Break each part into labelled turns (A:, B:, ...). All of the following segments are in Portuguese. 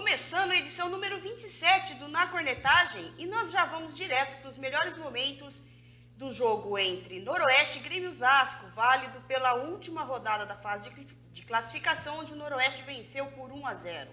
A: Começando a edição número 27 do Na Cornetagem, e nós já vamos direto para os melhores momentos do jogo entre Noroeste e Grêmio Osasco, válido pela última rodada da fase de classificação, onde o Noroeste venceu por 1-0.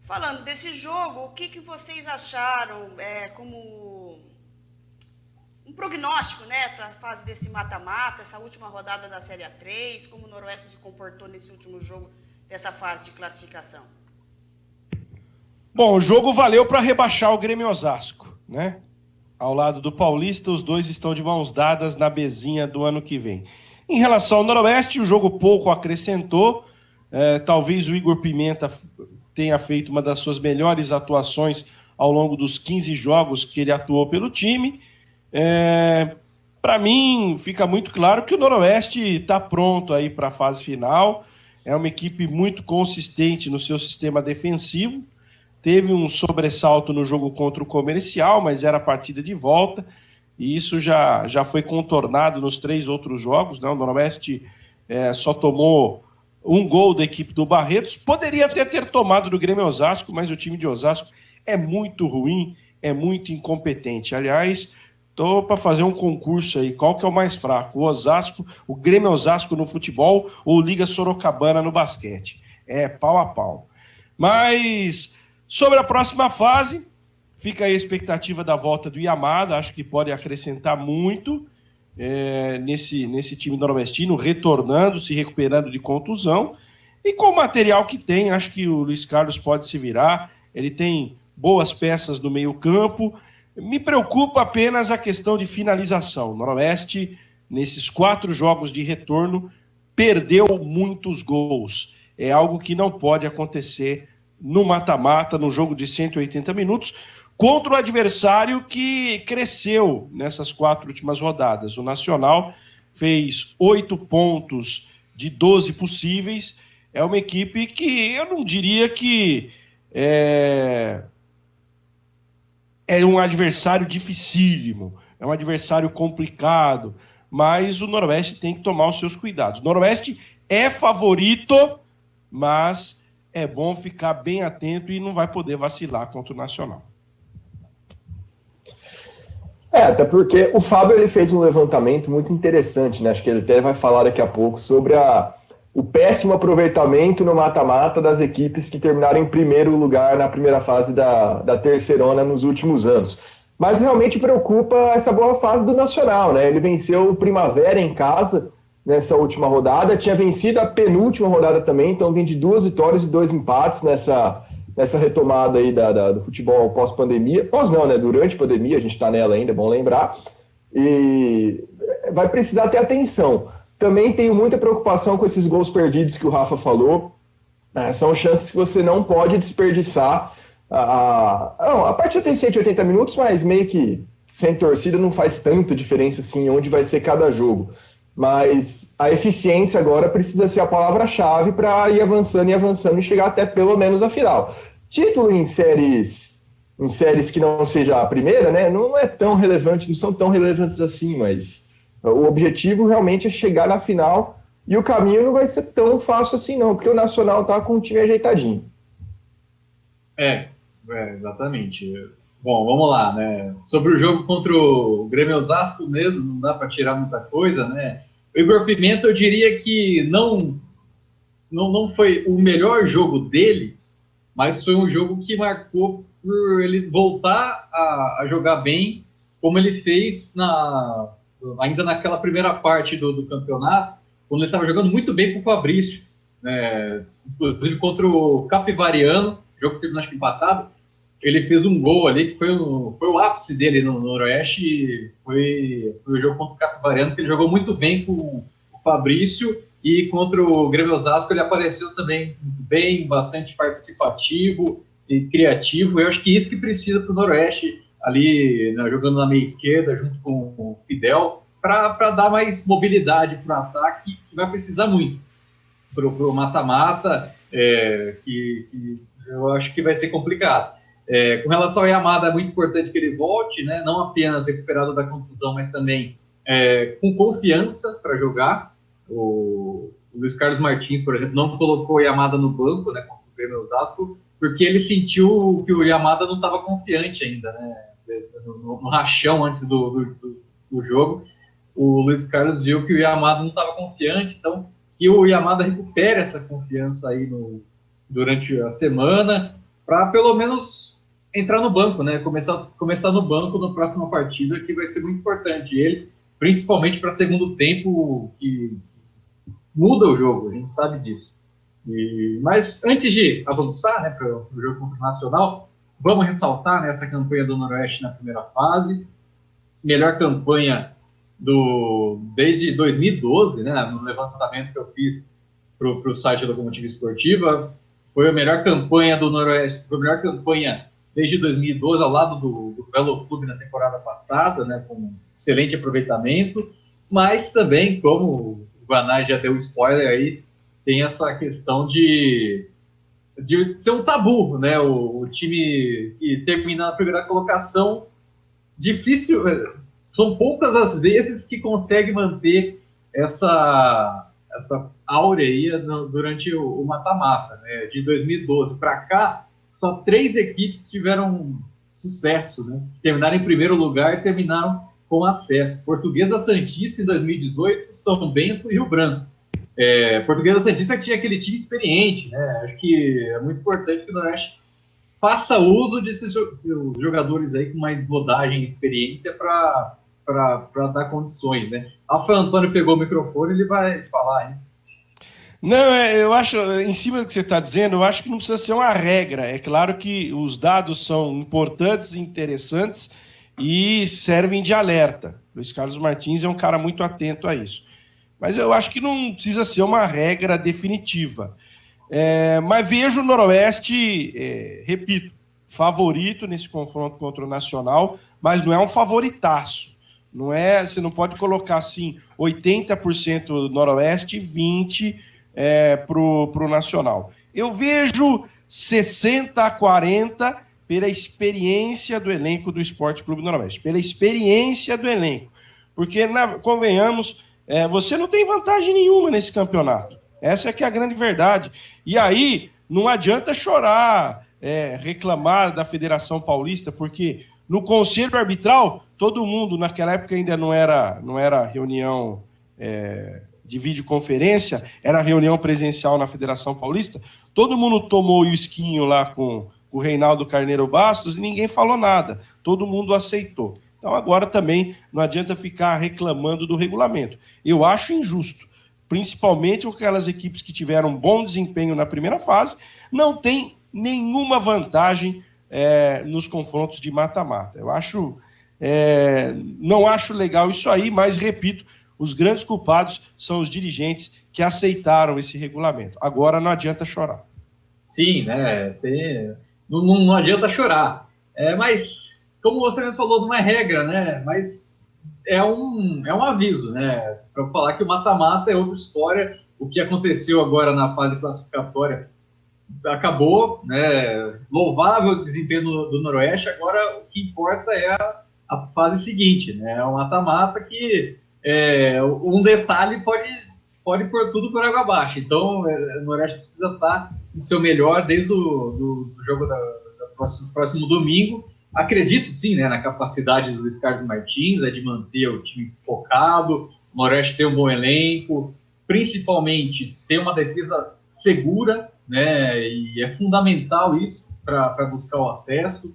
A: Falando desse jogo, o que vocês acharam como um prognóstico, né, para a fase desse mata-mata, essa última rodada da Série A3, como o Noroeste se comportou nesse último jogo dessa fase de classificação?
B: Bom, o jogo valeu para rebaixar o Grêmio Osasco, né? Ao lado do Paulista, os dois estão de mãos dadas na bezinha do ano que vem. Em relação ao Noroeste, o jogo pouco acrescentou. Talvez o Igor Pimenta tenha feito uma das suas melhores atuações ao longo dos 15 jogos que ele atuou pelo time. Para mim, fica muito claro que o Noroeste está pronto aí para a fase final. É uma equipe muito consistente no seu sistema defensivo. Teve um sobressalto no jogo contra o Comercial, mas era a partida de volta. e isso já foi contornado nos 3 outros jogos, né? O Noroeste só tomou um gol da equipe do Barretos, poderia até ter tomado do Grêmio Osasco, mas o time de Osasco é muito ruim, é muito incompetente. Aliás, estou para fazer um concurso aí, qual que é o mais fraco? O Osasco, o Grêmio Osasco no futebol ou Liga Sorocabana no basquete? É pau a pau. Mas sobre a próxima fase, fica aí a expectativa da volta do Yamada, acho que pode acrescentar muito nesse time noroestino, retornando, se recuperando de contusão, e com o material que tem, acho que o Luiz Carlos pode se virar, ele tem boas peças no meio campo. Me preocupa apenas a questão de finalização. O Noroeste, nesses 4 jogos de retorno, perdeu muitos gols. É algo que não pode acontecer no mata-mata, no jogo de 180 minutos, contra o adversário que cresceu nessas 4 últimas rodadas. O Nacional fez 8 pontos de 12 possíveis. É uma equipe que eu não diria que é um adversário dificílimo, é um adversário complicado, mas o Noroeste tem que tomar os seus cuidados. O Noroeste é favorito, mas é bom ficar bem atento e não vai poder vacilar contra o Nacional.
C: Até porque o Fábio ele fez um levantamento muito interessante, né? Acho que ele até vai falar daqui a pouco sobre o péssimo aproveitamento no mata-mata das equipes que terminaram em primeiro lugar na primeira fase da terceirona nos últimos anos. Mas realmente preocupa essa boa fase do Nacional, né? Ele venceu o Primavera em casa nessa última rodada, tinha vencido a penúltima rodada também, então vem de 2 vitórias e 2 empates nessa retomada aí do futebol pós-pandemia. Pós não, né? Durante a pandemia, a gente está nela ainda, é bom lembrar. E vai precisar ter atenção. Também tenho muita preocupação com esses gols perdidos que o Rafa falou. São chances que você não pode desperdiçar. A partida tem 180 minutos, mas meio que sem torcida não faz tanta diferença assim onde vai ser cada jogo. Mas a eficiência agora precisa ser a palavra-chave para ir avançando e chegar até pelo menos a final. Título em séries que não seja a primeira, né, não é tão relevante, não são tão relevantes assim, mas o objetivo realmente é chegar na final e o caminho não vai ser tão fácil assim não, porque o Nacional está com o time ajeitadinho.
D: Exatamente. Bom, vamos lá, né? Sobre o jogo contra o Grêmio Osasco mesmo, não dá para tirar muita coisa, né? O Igor Pimenta, eu diria que não foi o melhor jogo dele, mas foi um jogo que marcou por ele voltar a jogar bem, como ele fez ainda naquela primeira parte do campeonato, quando ele estava jogando muito bem com o Fabrício, né? Inclusive contra o Capivariano, jogo que teve, acho que empatado. Ele fez um gol ali, que foi o ápice dele no Noroeste, foi o jogo contra o Capivariano, que ele jogou muito bem com o Fabrício, e contra o Grêmio Osasco ele apareceu também muito bem, bastante participativo e criativo. Eu acho que isso que precisa para o Noroeste, ali, né, jogando na meia esquerda, junto com o Fidel, para dar mais mobilidade para o ataque, que vai precisar muito para o mata-mata, que eu acho que vai ser complicado. Com relação ao Yamada, é muito importante que ele volte, né? Não apenas recuperado da contusão, mas também com confiança para jogar. O Luiz Carlos Martins, por exemplo, não colocou o Yamada no banco, né, contra o Grêmio Osasco, porque ele sentiu que o Yamada não estava confiante ainda, né, no rachão antes do jogo. O Luiz Carlos viu que o Yamada não estava confiante, então que o Yamada recupere essa confiança aí durante a semana, para pelo menos entrar no banco, né? Começar no banco na próxima partida, que vai ser muito importante. Ele, principalmente para segundo tempo, que muda o jogo, a gente sabe disso. Mas antes de avançar, né, para o jogo contra o Nacional, vamos ressaltar, né, essa campanha do Noroeste na primeira fase. Melhor campanha desde 2012, né, no levantamento que eu fiz para o site Locomotiva Esportiva. Foi a melhor campanha do Noroeste, foi a melhor campanha desde 2012, ao lado do Belo Clube na temporada passada, né, com excelente aproveitamento, mas também, como o Guanais já deu spoiler aí, tem essa questão de ser um tabu, né, o time que termina na primeira colocação, difícil, são poucas as vezes que consegue manter essa áurea aí durante o mata-mata, né? De 2012 para cá, só 3 equipes tiveram sucesso, né? Terminaram em primeiro lugar e terminaram com acesso. Portuguesa Santista em 2018, São Bento e Rio Branco. Portuguesa Santista que tinha aquele time experiente, né? Acho que é muito importante que o Noroeste faça uso desses jogadores aí com mais rodagem e experiência para dar condições, né? Rafael Antônio pegou o microfone, ele vai falar, hein?
B: Não, eu acho, em cima do que você está dizendo, eu acho que não precisa ser uma regra. É claro que os dados são importantes e interessantes e servem de alerta. Luiz Carlos Martins é um cara muito atento a isso. Mas eu acho que não precisa ser uma regra definitiva. Mas vejo o Noroeste, repito, favorito nesse confronto contra o Nacional, mas não é um favoritaço. Você não pode colocar assim 80% Noroeste e 20% para o Nacional. Eu vejo 60-40 pela experiência do elenco do Esporte Clube Noroeste, pela experiência do elenco. Porque, convenhamos, você não tem vantagem nenhuma nesse campeonato. Essa é que é a grande verdade. E aí, não adianta chorar, reclamar da Federação Paulista, porque no Conselho Arbitral, todo mundo, naquela época ainda não era reunião de videoconferência, era reunião presencial na Federação Paulista, todo mundo tomou o esquinho lá com o Reinaldo Carneiro Bastos e ninguém falou nada, todo mundo aceitou. Então agora também não adianta ficar reclamando do regulamento. Eu acho injusto, principalmente aquelas equipes que tiveram bom desempenho na primeira fase, não tem nenhuma vantagem nos confrontos de mata-mata. Eu acho, não acho legal isso aí, mas repito, os grandes culpados são os dirigentes que aceitaram esse regulamento. Agora não adianta chorar.
D: Sim, né? Não adianta chorar. Mas, como você mesmo falou, não é regra, né? Mas é um aviso, né? Para falar que o mata-mata é outra história. O que aconteceu agora na fase classificatória acabou, né? Louvável desempenho do Noroeste. Agora o que importa é a fase seguinte, né? É um mata-mata que um detalhe pode pôr tudo por água abaixo. Então, o Noroeste precisa estar no seu melhor desde o jogo do próximo domingo. Acredito, sim, né, na capacidade do Luiz Carlos Martins, de manter o time focado, o Noroeste tem um bom elenco, principalmente tem uma defesa segura, né, e é fundamental isso para buscar o acesso.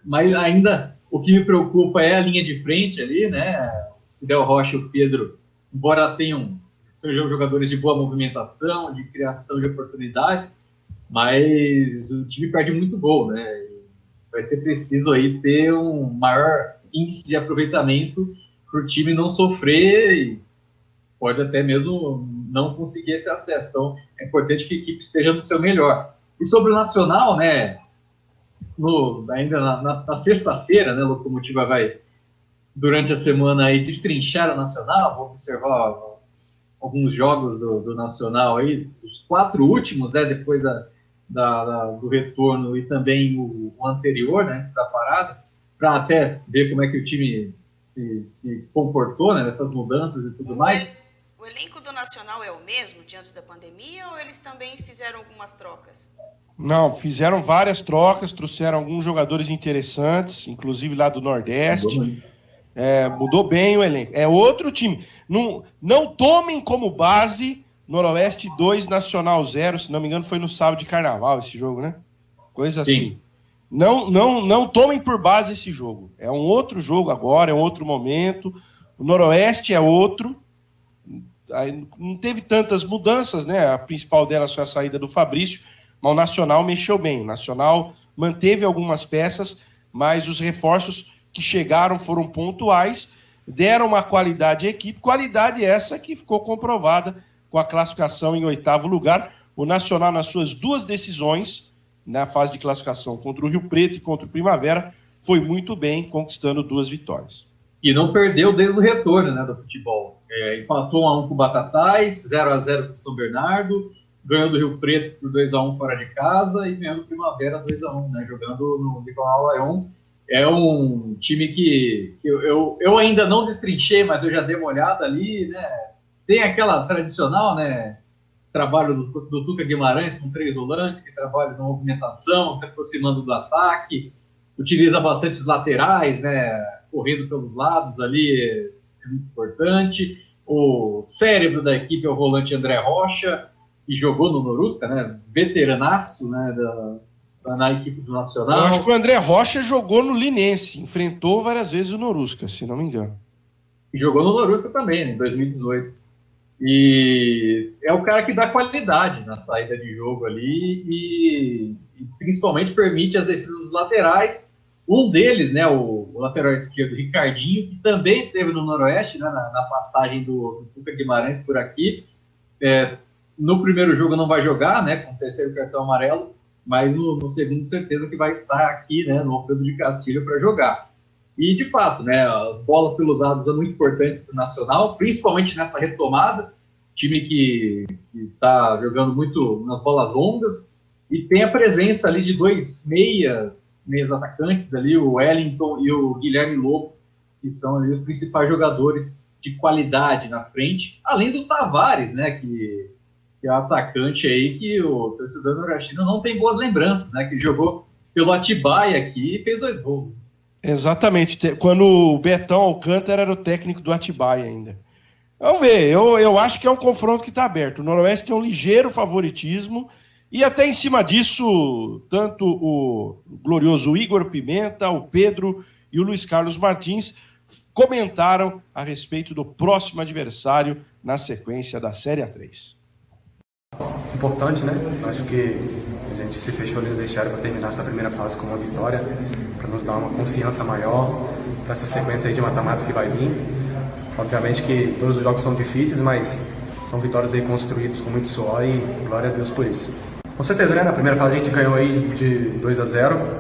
D: Mas ainda o que me preocupa é a linha de frente ali, né? O Del Rocha e o Pedro, embora sejam jogadores de boa movimentação, de criação de oportunidades, mas o time perde muito gol, né? Vai ser preciso aí ter um maior índice de aproveitamento para o time não sofrer e pode até mesmo não conseguir esse acesso. Então, é importante que a equipe esteja no seu melhor. E sobre o Nacional, né? Ainda na sexta-feira, né? A Locomotiva vai, durante a semana, aí, destrinchar o Nacional. Vou observar alguns jogos do Nacional aí, os 4 últimos, né? Depois do retorno e também o anterior, né? Antes da parada, para até ver como é que o time se comportou, né? Nessas mudanças e tudo mais.
A: O elenco do Nacional é o mesmo de antes da pandemia ou eles também fizeram algumas trocas?
B: Não, fizeram várias trocas, trouxeram alguns jogadores interessantes, inclusive lá do Nordeste. Mudou bem o elenco. É outro time. Não tomem como base Noroeste 2, Nacional 0. Se não me engano, foi no sábado de Carnaval esse jogo, né? Coisa assim.
D: Sim.
B: Não tomem por base esse jogo. É um outro jogo agora, é um outro momento. O Noroeste é outro. Não teve tantas mudanças, né? A principal delas foi a saída do Fabrício, mas o Nacional mexeu bem. O Nacional manteve algumas peças, mas os reforços que chegaram foram pontuais, deram uma qualidade à equipe, qualidade essa que ficou comprovada com a classificação em 8º lugar. O Nacional, nas suas 2 decisões, na fase de classificação contra o Rio Preto e contra o Primavera, foi muito bem, conquistando 2 vitórias.
D: E não perdeu desde o retorno, né, do futebol. Empatou 1-1 com o Batatais, 0-0 com o São Bernardo, ganhou do Rio Preto por 2-1 fora de casa e ganhou do Primavera 2-1, né, jogando no Nicolau Lyon. É um time que eu ainda não destrinchei, mas eu já dei uma olhada ali, né? Tem aquela tradicional, né? Trabalho do Tuca Guimarães com 3 volantes, que trabalha na movimentação, se aproximando do ataque, utiliza bastante os laterais, né? Correndo pelos lados ali, é muito importante. O cérebro da equipe é o volante André Rocha, que jogou no Norusca, né? Veteranaço, né? Na equipe do Nacional.
B: Eu acho que o André Rocha jogou no Linense, enfrentou várias vezes o Norusca, se não me engano.
D: E jogou no Norusca também, em 2018. E é o cara que dá qualidade na saída de jogo ali e principalmente permite as descidas dos laterais. Um deles, né, o lateral esquerdo, Ricardinho, que também esteve no Noroeste, né, na passagem do Tuca Guimarães por aqui. No primeiro jogo não vai jogar, né, com o terceiro cartão amarelo, mas no segundo certeza que vai estar aqui, né, no Alfredo de Castilho para jogar. E, de fato, né, as bolas pelos lados são muito importantes para o Nacional, principalmente nessa retomada, time que está jogando muito nas bolas longas, e tem a presença ali de 2 meias atacantes, ali, o Wellington e o Guilherme Lobo, que são ali os principais jogadores de qualidade na frente, além do Tavares, né, que é um atacante aí que o torcedor nordestino não tem boas lembranças, né? Que jogou pelo Atibaia aqui e fez 2 gols.
B: Exatamente, quando o Betão Alcântara era o técnico do Atibaia ainda. Vamos ver, eu acho que é um confronto que está aberto. O Noroeste tem um ligeiro favoritismo e até em cima disso, tanto o glorioso Igor Pimenta, o Pedro e o Luiz Carlos Martins comentaram a respeito do próximo adversário na sequência da Série A3.
E: Importante, né? Acho que a gente se fechou ali no vestiário para terminar essa primeira fase com uma vitória, para nos dar uma confiança maior para essa sequência aí de mata-matas que vai vir. Obviamente que todos os jogos são difíceis, mas são vitórias aí construídas com muito suor e glória a Deus por isso. Com certeza, né? Na primeira fase a gente ganhou aí de 2-0,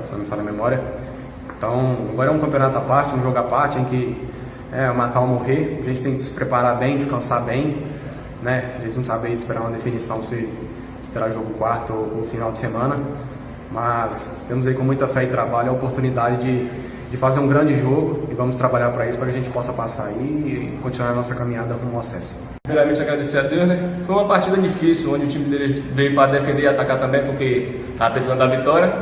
E: se não me falha a memória. Então, agora é um campeonato à parte, um jogo à parte, em que é matar ou morrer. A gente tem que se preparar bem, descansar bem, né? A gente não sabe esperar uma definição se terá jogo quarto ou no final de semana, mas temos aí com muita fé e trabalho a oportunidade de fazer um grande jogo e vamos trabalhar para isso, para que a gente possa passar aí e continuar a nossa caminhada rumo ao acesso.
F: Primeiramente agradecer a Deus, né? Foi uma partida difícil, onde o time dele veio para defender e atacar também, porque estava precisando da vitória,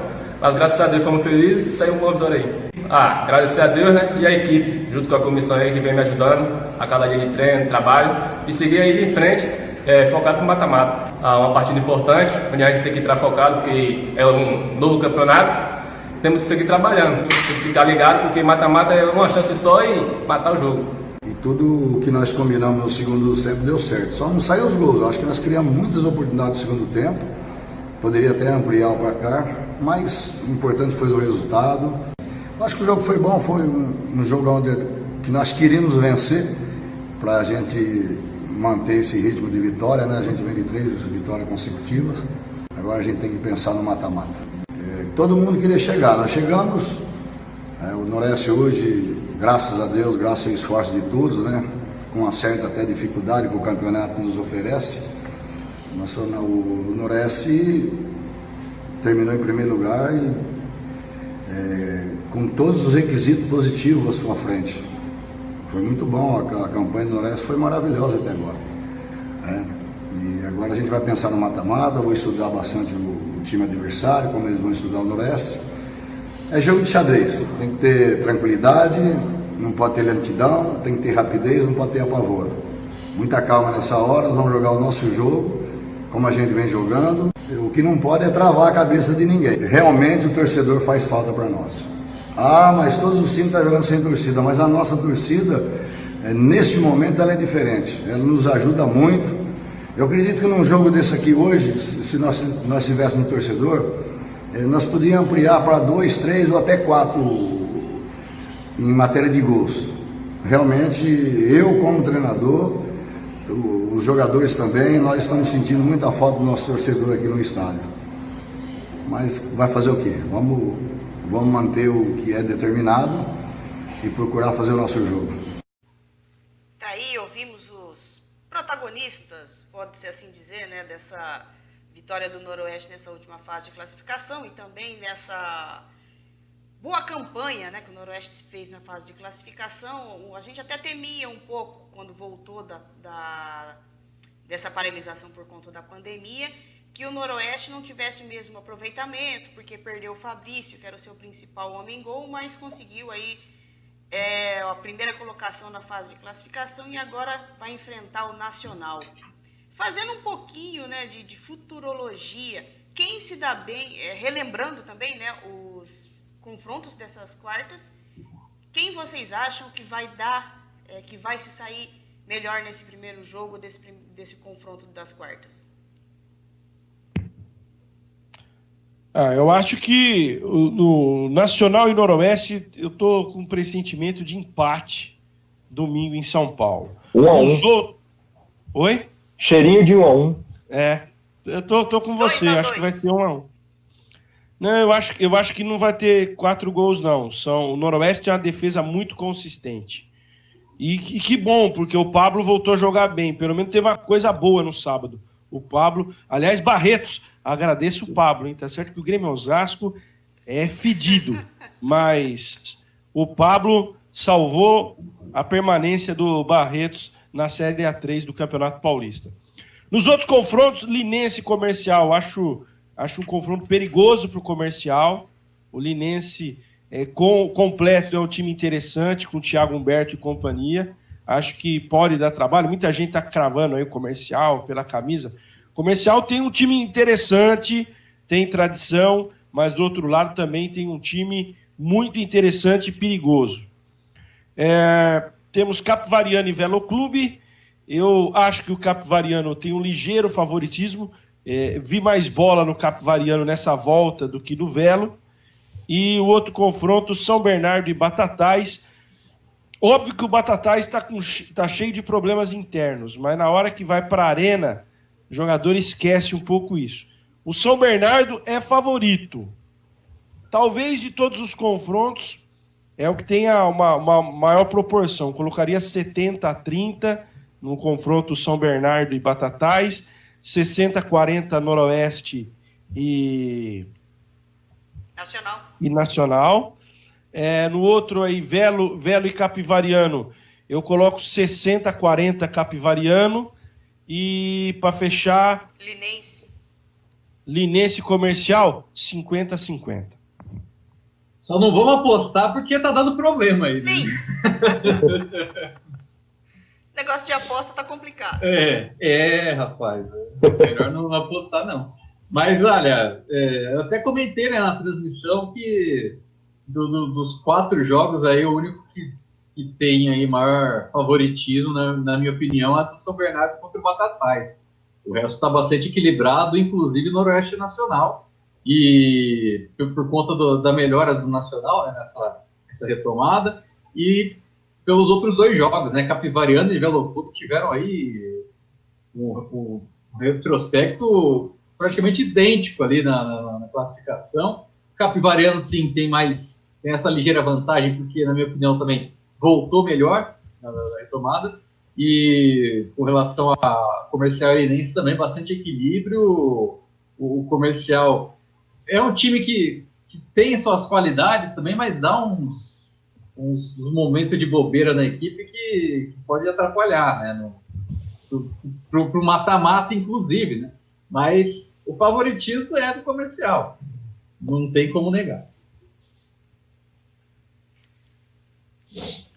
F: mas graças a Deus fomos felizes e saiu uma vitória aí. Agradecer a Deus, né? E a equipe, junto com a comissão aí que vem me ajudando a cada dia de treino, trabalho, e seguir aí em frente, focado no mata-mata. Uma partida importante, onde a gente tem que entrar focado, porque é um novo campeonato. Temos que seguir trabalhando, tem que ficar ligado, porque mata-mata é uma chance só e matar o jogo.
G: E tudo o que nós combinamos no segundo tempo deu certo. Só não saiu os gols. Eu acho que nós criamos muitas oportunidades no segundo tempo. Poderia até ampliar o placar, mas o importante foi o resultado. Eu acho que o jogo foi bom, foi um jogo onde que nós queríamos vencer para a gente manter esse ritmo de vitória, né? A gente vem de 3 vitórias consecutivas. Agora a gente tem que pensar no mata-mata. Todo mundo queria chegar, nós chegamos. O Noroeste hoje, graças a Deus, graças ao esforço de todos, né? Com uma certa até dificuldade que o campeonato nos oferece. O Noroeste terminou em primeiro lugar e com todos os requisitos positivos à sua frente. Foi muito bom, a campanha do Noroeste foi maravilhosa até agora. E agora a gente vai pensar no mata-mata, vou estudar bastante o time adversário, como eles vão estudar o Noroeste. É jogo de xadrez, tem que ter tranquilidade, não pode ter lentidão, tem que ter rapidez, não pode ter apavoro. Muita calma nessa hora, nós vamos jogar o nosso jogo, como a gente vem jogando. O que não pode é travar a cabeça de ninguém. Realmente o torcedor faz falta para nós. Mas todos os times estão jogando sem torcida, mas a nossa torcida, neste momento, ela é diferente. Ela nos ajuda muito. Eu acredito que num jogo desse aqui hoje, se nós tivéssemos um torcedor, nós podíamos ampliar para 2, 3 ou até 4 em matéria de gols. Realmente, eu como treinador, os jogadores também, nós estamos sentindo muita falta do nosso torcedor aqui no estádio. Mas vai fazer o quê? Vamos manter o que é determinado e procurar fazer o nosso jogo.
A: Daí ouvimos os protagonistas, pode-se assim dizer, né, dessa vitória do Noroeste nessa última fase de classificação e também boa campanha, né, que o Noroeste fez na fase de classificação, a gente até temia um pouco quando voltou dessa paralisação por conta da pandemia, que o Noroeste não tivesse o mesmo aproveitamento, porque perdeu o Fabrício, que era o seu principal homem-gol, mas conseguiu aí a primeira colocação na fase de classificação e agora vai enfrentar o Nacional. Fazendo um pouquinho, né, de futurologia, quem se dá bem, relembrando também, né, os confrontos dessas quartas, quem vocês acham que vai que vai se sair melhor nesse primeiro jogo, desse confronto das quartas?
B: Eu acho que no Nacional e Noroeste eu tô com um pressentimento de empate domingo em São Paulo.
C: 1-1.
B: Oi?
C: Cheirinho de 1-1.
B: Eu tô com você, acho que vai ser 1-1. Não, eu acho que não vai ter 4 gols, não. O Noroeste é uma defesa muito consistente. E que bom, porque o Pablo voltou a jogar bem. Pelo menos teve uma coisa boa no sábado. O Pablo, aliás, Barretos, agradeço o Pablo, hein? Tá certo que o Grêmio Osasco é fedido, mas o Pablo salvou a permanência do Barretos na Série A3 do Campeonato Paulista. Nos outros confrontos, Linense e Comercial, acho um confronto perigoso para o Comercial. O Linense completo é um time interessante, com o Thiago Humberto e companhia. Acho que pode dar trabalho. Muita gente está cravando aí o Comercial pela camisa. O Comercial tem um time interessante, tem tradição, mas do outro lado também tem um time muito interessante e perigoso. Temos Capivariano e Velo Clube. Eu acho que o Capivariano tem um ligeiro favoritismo. Vi mais bola no Capivariano nessa volta do que no Velo. E o outro confronto, São Bernardo e Batatais. Óbvio que o Batatais tá cheio de problemas internos, mas na hora que vai para a arena, o jogador esquece um pouco isso. O São Bernardo é favorito. Talvez de todos os confrontos, é o que tenha uma maior proporção. Colocaria 70-30 no confronto São Bernardo e Batatais, 60-40 Noroeste e Nacional. No outro aí, Velo e Capivariano, eu coloco 60-40 Capivariano. E para fechar, Linense Comercial, 50-50.
D: Só não vamos apostar porque tá dando problema aí.
A: Sim. Esse negócio de aposta tá complicado.
D: Rapaz. Melhor não apostar, não. Mas, olha, eu até comentei, né, na transmissão que dos 4 jogos aí, o único que tem aí maior favoritismo, na minha opinião, é do São Bernardo contra o Batatais. O resto está bastante equilibrado, inclusive Noroeste Nacional. E por conta da melhora do Nacional, né, nessa retomada, e pelos outros 2 jogos, né, Capivariano e Velo Clube tiveram aí um retrospecto praticamente idêntico ali na classificação. Capivariano, sim, tem essa ligeira vantagem, porque, na minha opinião, também voltou melhor na retomada. E com relação a Comercial e Linense também, bastante equilíbrio. O Comercial é um time que tem suas qualidades também, mas dá uns momentos de bobeira na equipe que pode atrapalhar, né? Pro mata-mata, inclusive, né? Mas o favoritismo é do Comercial. Não tem como negar.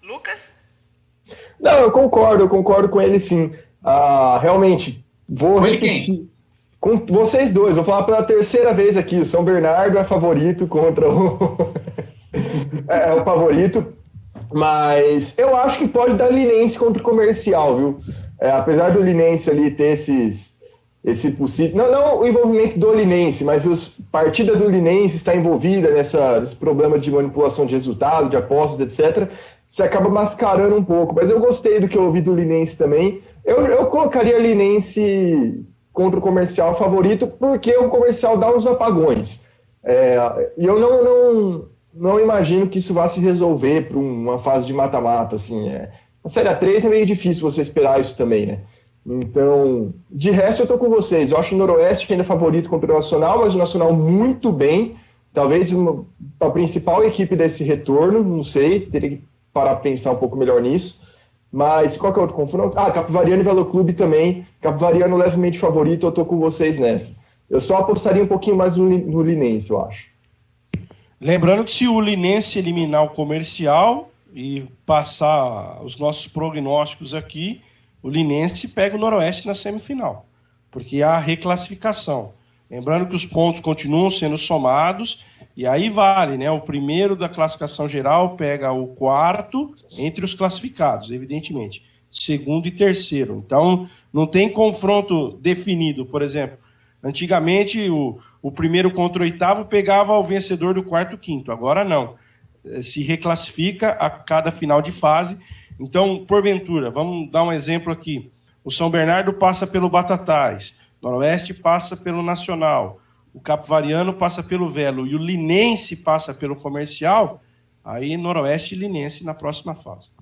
A: Lucas?
C: Não, eu concordo com ele sim. Realmente, vou repetir. Com vocês dois, vou falar pela terceira vez aqui. O São Bernardo é favorito contra o... é o favorito, mas eu acho que pode dar Linense contra o Comercial, viu? Apesar do Linense ali ter esse possível... Não o envolvimento do Linense, mas a partida do Linense está envolvida nesse problema de manipulação de resultado, de apostas, etc., você acaba mascarando um pouco. Mas eu gostei do que eu ouvi do Linense também. Eu colocaria Linense contra o Comercial favorito, porque o Comercial dá uns apagões. E eu não imagino que isso vá se resolver para uma fase de mata-mata. Assim, a Série A3 é meio difícil você esperar isso também, né? Então, de resto eu tô com vocês. Eu acho o Noroeste ainda favorito contra o Nacional, mas o Nacional muito bem. talvez a principal equipe desse retorno, não sei, teria que parar para pensar um pouco melhor nisso. Mas qual que é o outro confronto? Capivariano e Veloclube também. Capivariano levemente favorito, eu tô com vocês nessa. Eu só apostaria um pouquinho mais no Linense, eu acho.
B: Lembrando que se o Linense eliminar o Comercial e passar os nossos prognósticos aqui, o Linense pega o Noroeste na semifinal, porque há reclassificação. Lembrando que os pontos continuam sendo somados, e aí vale, né? O primeiro da classificação geral pega o quarto entre os classificados, evidentemente. Segundo e terceiro. Então, não tem confronto definido. Por exemplo, antigamente o primeiro contra o oitavo pegava o vencedor do quarto e quinto. Agora não. Se reclassifica a cada final de fase. Então, porventura, vamos dar um exemplo aqui. O São Bernardo passa pelo Batatais, o Noroeste passa pelo Nacional, o Capivariano passa pelo Velo e o Linense passa pelo Comercial, aí Noroeste e Linense na próxima fase.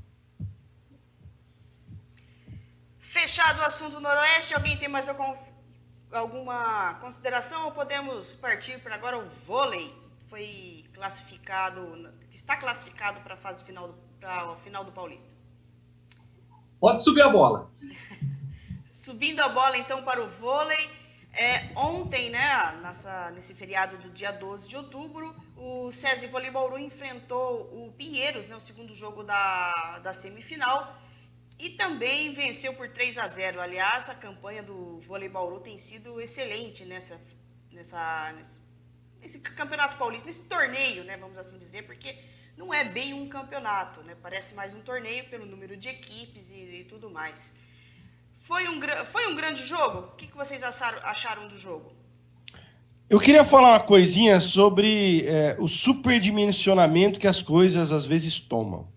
A: Fechado o assunto Noroeste, alguém tem mais alguma consideração ou podemos partir para agora o vôlei, que foi classificado, que está classificado para a fase final, para o final do Paulista?
D: Pode subir a bola.
A: Subindo a bola, então, para o vôlei. Ontem, né, nesse feriado do dia 12 de outubro, o SESI Vôlei Bauru enfrentou o Pinheiros, né, o segundo jogo da semifinal, e também venceu por 3-0. Aliás, a campanha do Vôlei Bauru tem sido excelente nesse Campeonato Paulista, nesse torneio, né, vamos assim dizer, porque não é bem um campeonato, né, parece mais um torneio pelo número de equipes e tudo mais. Foi um grande jogo? O que vocês acharam do jogo?
B: Eu queria falar uma coisinha sobre o superdimensionamento que as coisas às vezes tomam.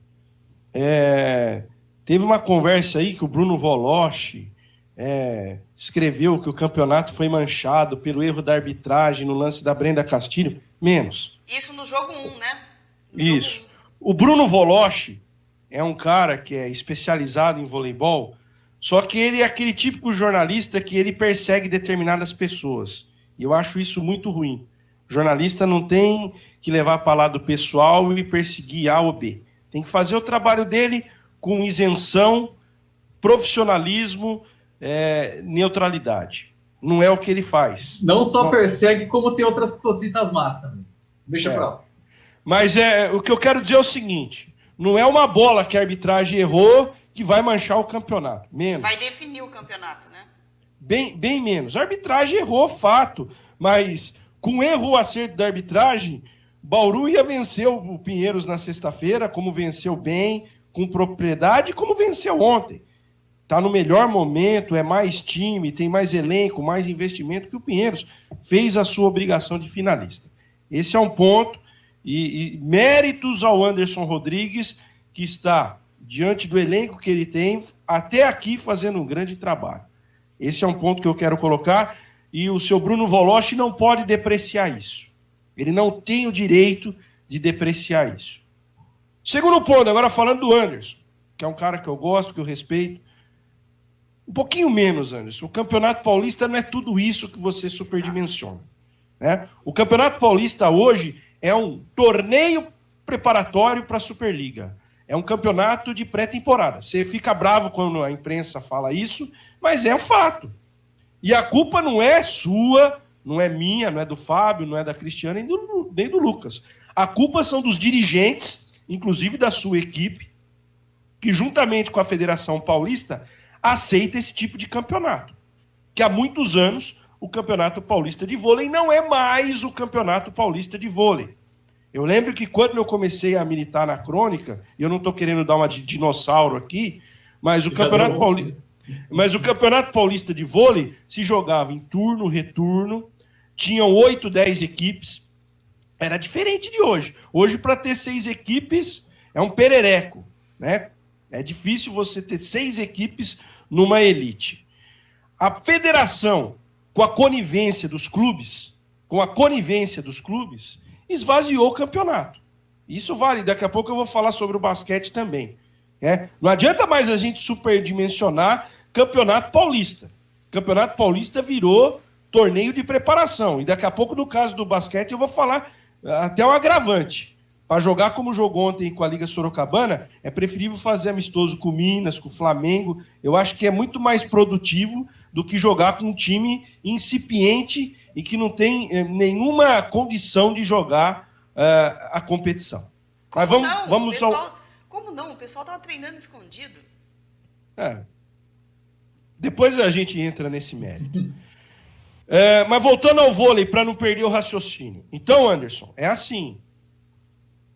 B: Teve uma conversa aí que o Bruno Voloche escreveu que o campeonato foi manchado pelo erro da arbitragem no lance da Brenda Castilho. Menos.
A: Isso no jogo 1, né?
B: Isso. O Bruno Voloche é um cara que é especializado em voleibol, só que ele é aquele típico jornalista que ele persegue determinadas pessoas. E eu acho isso muito ruim. O jornalista não tem que levar para o lado pessoal e perseguir A ou B. Tem que fazer o trabalho dele com isenção, profissionalismo, neutralidade. Não é o que ele faz.
D: Não só persegue, como tem outras cositas más também. Deixa pra lá.
B: Mas o que eu quero dizer é o seguinte, não é uma bola que a arbitragem errou que vai manchar o campeonato. Menos.
A: Vai definir o campeonato, né?
B: Bem menos. A arbitragem errou, fato. Mas com erro ou acerto da arbitragem, Bauru ia vencer o Pinheiros na sexta-feira, como venceu bem, com propriedade, como venceu ontem. Está no melhor momento, é mais time, tem mais elenco, mais investimento que o Pinheiros. Fez a sua obrigação de finalista. Esse é um ponto. E méritos ao Anderson Rodrigues, que está diante do elenco que ele tem, até aqui fazendo um grande trabalho. Esse é um ponto que eu quero colocar, e o seu Bruno Voloche não pode depreciar isso. Ele não tem o direito de depreciar isso. Segundo ponto, agora falando do Anderson, que é um cara que eu gosto, que eu respeito. Um pouquinho menos, Anderson. O Campeonato Paulista não é tudo isso que você superdimensiona, né? O Campeonato Paulista hoje é um torneio preparatório para a Superliga. É um campeonato de pré-temporada. Você fica bravo quando a imprensa fala isso, mas é um fato. E a culpa não é sua, não é minha, não é do Fábio, não é da Cristiana, nem do Lucas. A culpa são dos dirigentes, inclusive da sua equipe, que juntamente com a Federação Paulista aceita esse tipo de campeonato. Que há muitos anos o Campeonato Paulista de Vôlei não é mais o Campeonato Paulista de Vôlei. Eu lembro que quando eu comecei a militar na crônica, e eu não estou querendo dar uma de dinossauro aqui, mas o Campeonato Paulista de Vôlei se jogava em turno, retorno, tinham 8, 10 equipes, era diferente de hoje. Hoje, para ter 6 equipes, é um perereco, né? É difícil você ter 6 equipes numa elite. A federação, com a conivência dos clubes, esvaziou o campeonato. Isso vale, daqui a pouco eu vou falar sobre o basquete também. Não adianta mais a gente superdimensionar Campeonato Paulista. Campeonato Paulista virou torneio de preparação. E daqui a pouco, no caso do basquete, eu vou falar até um agravante. Para jogar como jogou ontem com a Liga Sorocabana, é preferível fazer amistoso com o Minas, com o Flamengo. Eu acho que é muito mais produtivo do que jogar com um time incipiente e que não tem nenhuma condição de jogar a competição. Mas vamos
A: Como não? O pessoal estava treinando escondido.
B: Depois a gente entra nesse mérito. Mas voltando ao vôlei, para não perder o raciocínio. Então, Anderson, é assim.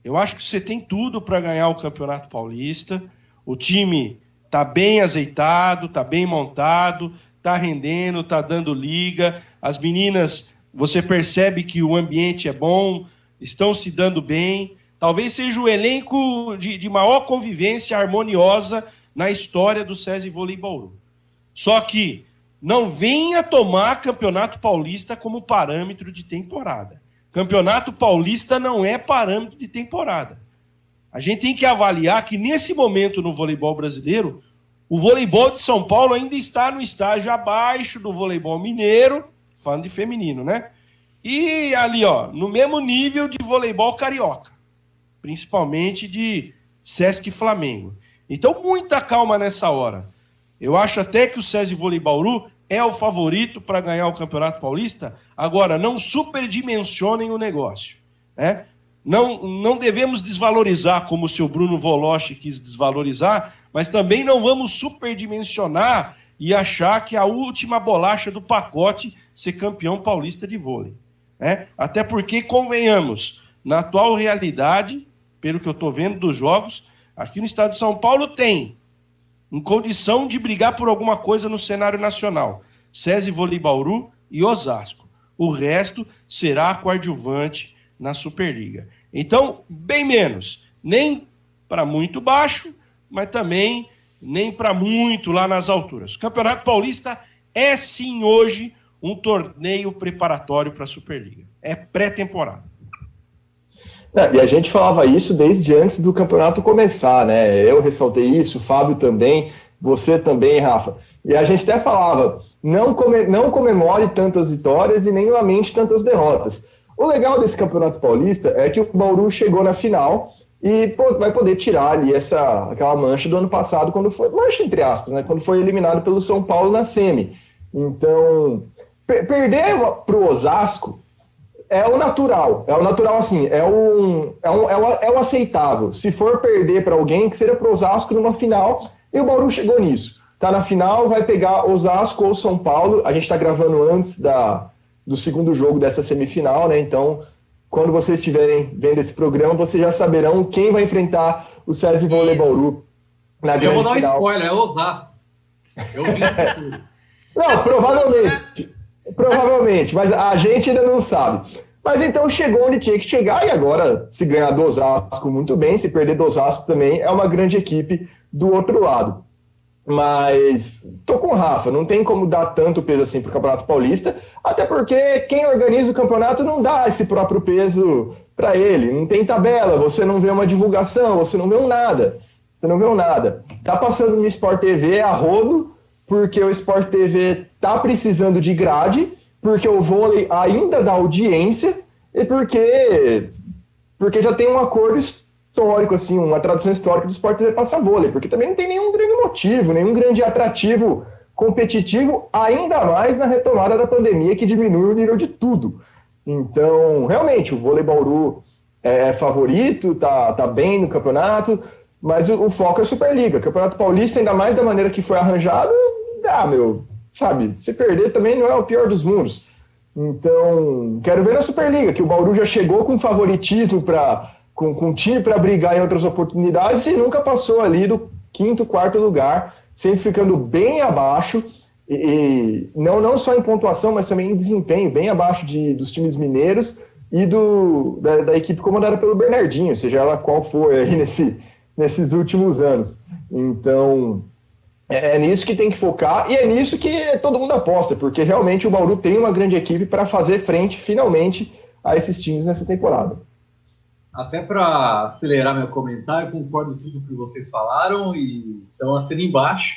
B: Eu acho que você tem tudo para ganhar o Campeonato Paulista. O time está bem azeitado, está bem montado, está rendendo, está dando liga. As meninas, você percebe que o ambiente é bom, estão se dando bem. Talvez seja o elenco de maior convivência harmoniosa na história do SESI Vôlei Bauru. Só que não venha tomar Campeonato Paulista como parâmetro de temporada. Campeonato Paulista não é parâmetro de temporada. A gente tem que avaliar que, nesse momento no voleibol brasileiro, o voleibol de São Paulo ainda está no estágio abaixo do voleibol mineiro, falando de feminino, né? E ali, no mesmo nível de voleibol carioca, principalmente de Sesc Flamengo. Então, muita calma nessa hora. Eu acho até que o SESI Vôlei Bauru é o favorito para ganhar o Campeonato Paulista. Agora, não superdimensionem o negócio. Né? Não devemos desvalorizar, como o seu Bruno Voloche quis desvalorizar, mas também não vamos superdimensionar e achar que a última bolacha do pacote ser campeão paulista de vôlei. Né? Até porque, convenhamos, na atual realidade, pelo que eu estou vendo dos jogos, aqui no estado de São Paulo tem, em condição de brigar por alguma coisa no cenário nacional, SESI Vôlei Bauru e Osasco. O resto será coadjuvante na Superliga. Então, bem menos. Nem para muito baixo, mas também nem para muito lá nas alturas. O Campeonato Paulista é, sim, hoje, um torneio preparatório para a Superliga. É pré-temporada.
C: E a gente falava isso desde antes do campeonato começar, né? Eu ressaltei isso, o Fábio também, você também, Rafa. E a gente até falava, não comemore tantas vitórias e nem lamente tantas derrotas. O legal desse Campeonato Paulista é que o Bauru chegou na final e vai poder tirar ali aquela mancha do ano passado, quando foi, mancha entre aspas, né? Quando foi eliminado pelo São Paulo na semi. Então, perder para o Osasco é o natural assim, é o aceitável. Se for perder para alguém, que seja para o Osasco numa final, e o Bauru chegou nisso. Tá na final, vai pegar Osasco ou São Paulo. A gente está gravando antes do segundo jogo dessa semifinal, né? Então, quando vocês estiverem vendo esse programa, vocês já saberão quem vai enfrentar o SESI Vôlei Bauru na grande final.
D: Eu vou dar um spoiler, é Osasco. Eu vi tudo.
C: Não, provavelmente, mas a gente ainda não sabe. Mas então chegou onde tinha que chegar e agora, se ganhar do Osasco, muito bem. Se perder do Osasco também, é uma grande equipe do outro lado. Mas tô com o Rafa, não tem como dar tanto peso assim pro Campeonato Paulista, até porque quem organiza o campeonato não dá esse próprio peso para ele. Não tem tabela, você não vê uma divulgação, você não vê um nada. Tá passando no Sport TV a rodo, porque o Sport TV tá precisando de grade, porque o vôlei ainda dá audiência e porque já tem um acordo histórico, assim, uma tradição histórica do Sport TV passar vôlei, porque também não tem nenhum grande motivo, nenhum grande atrativo competitivo, ainda mais na retomada da pandemia, que diminui o nível de tudo. Então, realmente, o vôlei Bauru é favorito, tá bem no campeonato, mas o foco é a Superliga. Campeonato Paulista, ainda mais da maneira que foi arranjado, sabe, se perder também não é o pior dos mundos. Então, quero ver na Superliga, que o Bauru já chegou com favoritismo com time para brigar em outras oportunidades e nunca passou ali do 5º, 4º lugar, sempre ficando bem abaixo, e não só em pontuação, mas também em desempenho, bem abaixo dos times mineiros e da equipe comandada pelo Bernardinho, seja ela qual for aí nesses últimos anos. Então, é nisso que tem que focar e é nisso que todo mundo aposta, porque realmente o Bauru tem uma grande equipe para fazer frente, finalmente, a esses times nessa temporada.
D: Até para acelerar meu comentário, concordo com tudo que vocês falaram e estão assim embaixo,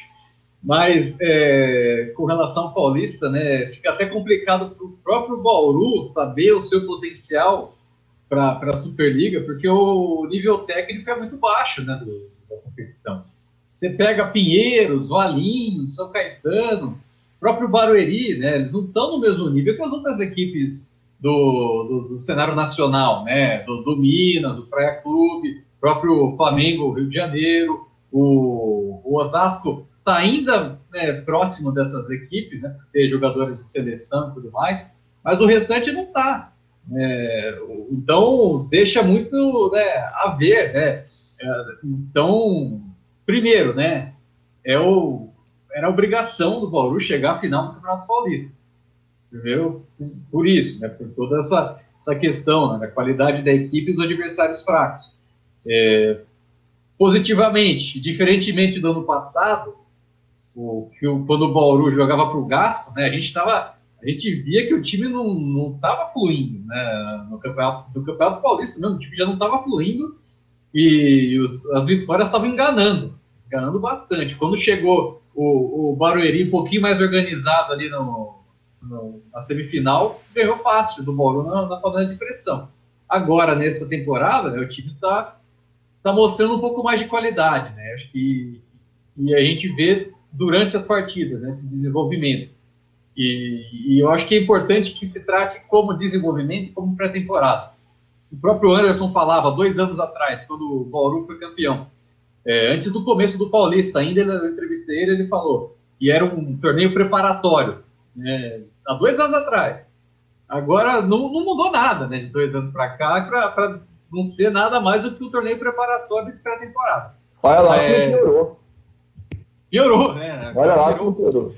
D: mas com relação ao Paulista, né, fica até complicado para o próprio Bauru saber o seu potencial para a Superliga, porque o nível técnico é muito baixo, né, da competição. Você pega Pinheiros, Valinho, São Caetano, próprio Barueri, né, eles não estão no mesmo nível que as outras equipes do cenário nacional, né, do Minas, do Praia Clube, próprio Flamengo, Rio de Janeiro, o Osasco está ainda, né, próximo dessas equipes, né, ter jogadores de seleção e tudo mais, mas o restante não está. Então, deixa muito, né, a ver, né? Então, primeiro, né, era a obrigação do Bauru chegar à final do Campeonato Paulista. Primeiro, por isso, né, por toda essa questão, né, da qualidade da equipe e dos adversários fracos. Positivamente, diferentemente do ano passado, quando o Bauru jogava para o Gasto, né, a gente via que o time não estava fluindo, né, no Campeonato Paulista mesmo, o time já não estava fluindo e as vitórias estavam enganando bastante. Quando chegou o Barueri um pouquinho mais organizado ali na semifinal, ganhou fácil do Bauru na panela de pressão. Agora, nessa temporada, né, o time está mostrando um pouco mais de qualidade, né? Acho que a gente vê durante as partidas, né, esse desenvolvimento. E eu acho que é importante que se trate como desenvolvimento e como pré-temporada. O próprio Anderson falava 2 anos atrás, quando o Bauru foi campeão. Antes do começo do Paulista, ainda eu entrevistei ele falou que era um torneio preparatório, há 2 anos atrás. Agora não mudou nada, né, de 2 anos para cá, para não ser nada mais do que um torneio preparatório de pré-temporada.
C: Olha lá, se piorou.
D: Piorou, né?
C: Olha lá, se piorou.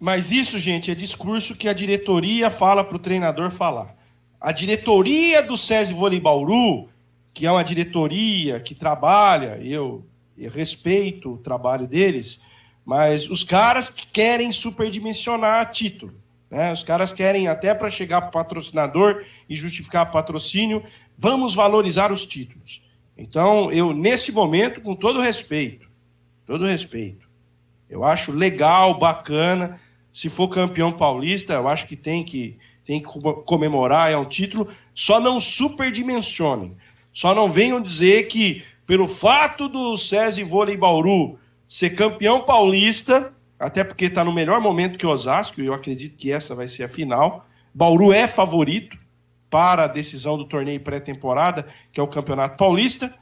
B: Mas isso, gente, é discurso que a diretoria fala para o treinador falar. A diretoria do SESI Vôlei Bauru, que é uma diretoria que trabalha, eu respeito o trabalho deles, mas os caras querem superdimensionar título. Né? Os caras querem, até para chegar para o patrocinador e justificar patrocínio, vamos valorizar os títulos. Então, eu, nesse momento, com todo respeito, eu acho legal, bacana. Se for campeão paulista, eu acho que tem que comemorar, é um título. Só não superdimensionem. Só não venham dizer que, pelo fato do SESI Vôlei Bauru ser campeão paulista, até porque está no melhor momento que o Osasco, e eu acredito que essa vai ser a final, Bauru é favorito para a decisão do torneio pré-temporada, que é o Campeonato Paulista.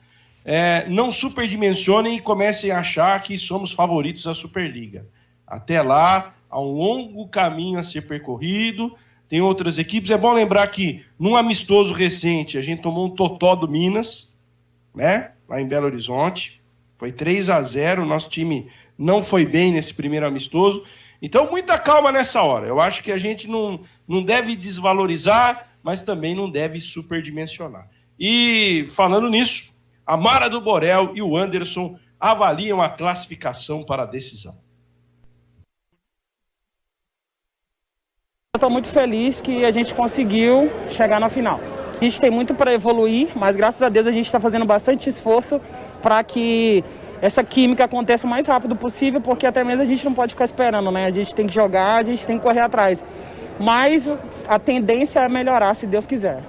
B: Não superdimensionem e comecem a achar que somos favoritos da Superliga. Até lá, há um longo caminho a ser percorrido, tem outras equipes. É bom lembrar que, num amistoso recente, a gente tomou um totó do Minas, né? Lá em Belo Horizonte. Foi 3-0, o nosso time não foi bem nesse primeiro amistoso. Então, muita calma nessa hora. Eu acho que a gente não deve desvalorizar, mas também não deve superdimensionar. E, falando nisso, a Mara do Borel e o Anderson avaliam a classificação para a decisão.
H: Eu estou muito feliz que a gente conseguiu chegar na final. A gente tem muito para evoluir, mas graças a Deus a gente está fazendo bastante esforço para que essa química aconteça o mais rápido possível, porque até mesmo a gente não pode ficar esperando, né? A gente tem que jogar, a gente tem que correr atrás. Mas a tendência é melhorar, se Deus quiser.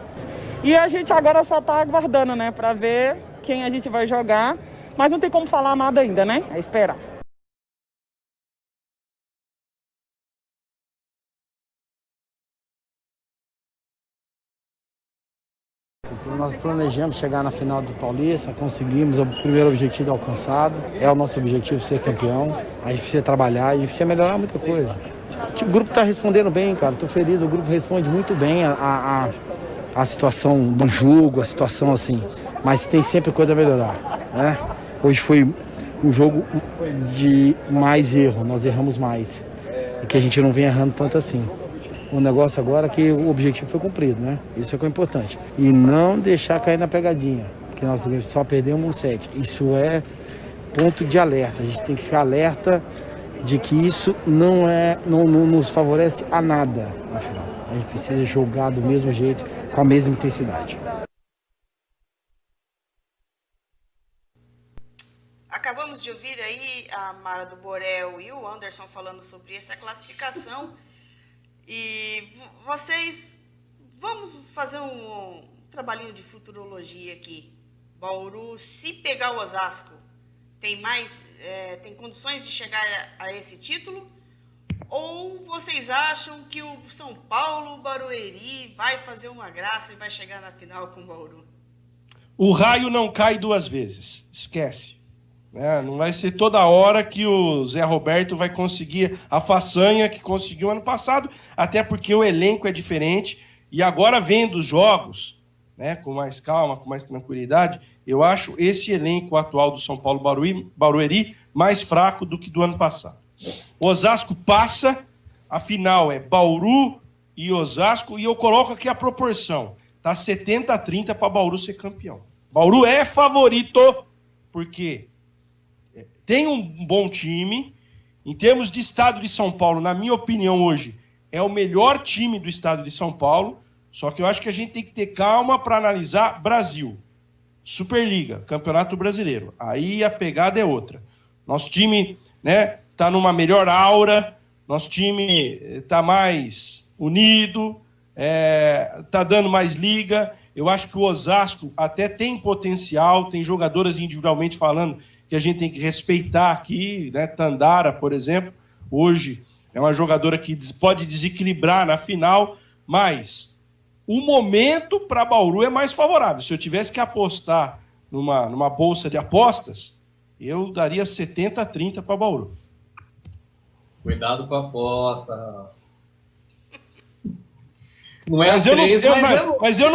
H: E a gente agora só está aguardando, né, para ver quem a gente vai jogar, mas não tem como falar nada ainda, né? É esperar.
I: Nós planejamos chegar na final do Paulista, conseguimos o primeiro objetivo alcançado. É o nosso objetivo ser campeão. A gente precisa trabalhar, a gente precisa melhorar muita coisa. O grupo está respondendo bem, cara. Estou feliz, o grupo responde muito bem a situação do jogo, a situação assim. Mas tem sempre coisa a melhorar, né? Hoje foi um jogo de mais erro, nós erramos mais. E que a gente não vem errando tanto assim. O negócio agora é que o objetivo foi cumprido, né? Isso é que é importante. E não deixar cair na pegadinha, porque nós só perdemos um set. Isso é ponto de alerta. A gente tem que ficar alerta de que isso não nos favorece a nada na final. A gente precisa jogar do mesmo jeito, com a mesma intensidade.
A: Acabamos de ouvir aí a Mara do Borel e o Anderson falando sobre essa classificação. E vocês, vamos fazer trabalhinho de futurologia aqui. Bauru, se pegar o Osasco, tem condições de chegar a esse título? Ou vocês acham que o São Paulo, o Barueri, vai fazer uma graça e vai chegar na final com o Bauru?
B: O raio não cai duas vezes. Esquece. Não vai ser toda hora que o Zé Roberto vai conseguir a façanha que conseguiu ano passado, até porque o elenco é diferente. E agora, vendo os jogos, com mais calma, com mais tranquilidade, eu acho esse elenco atual do São Paulo Barueri mais fraco do que do ano passado. O Osasco passa, a final é Bauru e Osasco, e eu coloco aqui a proporção. Tá 70-30 para Bauru ser campeão. Bauru é favorito, porque tem um bom time. Em termos de estado de São Paulo, na minha opinião, hoje, é o melhor time do estado de São Paulo. Só que eu acho que a gente tem que ter calma para analisar Brasil. Superliga, Campeonato Brasileiro. Aí a pegada é outra. Nosso time, tá numa melhor aura, nosso time tá mais unido, tá dando mais liga. Eu acho que o Osasco até tem potencial, tem jogadoras individualmente falando que a gente tem que respeitar aqui, Tandara, por exemplo, hoje é uma jogadora que pode desequilibrar na final, mas o momento para Bauru é mais favorável. Se eu tivesse que apostar numa bolsa de apostas, eu daria 70-30 para Bauru.
D: Cuidado com a aposta. Não é
B: mas eu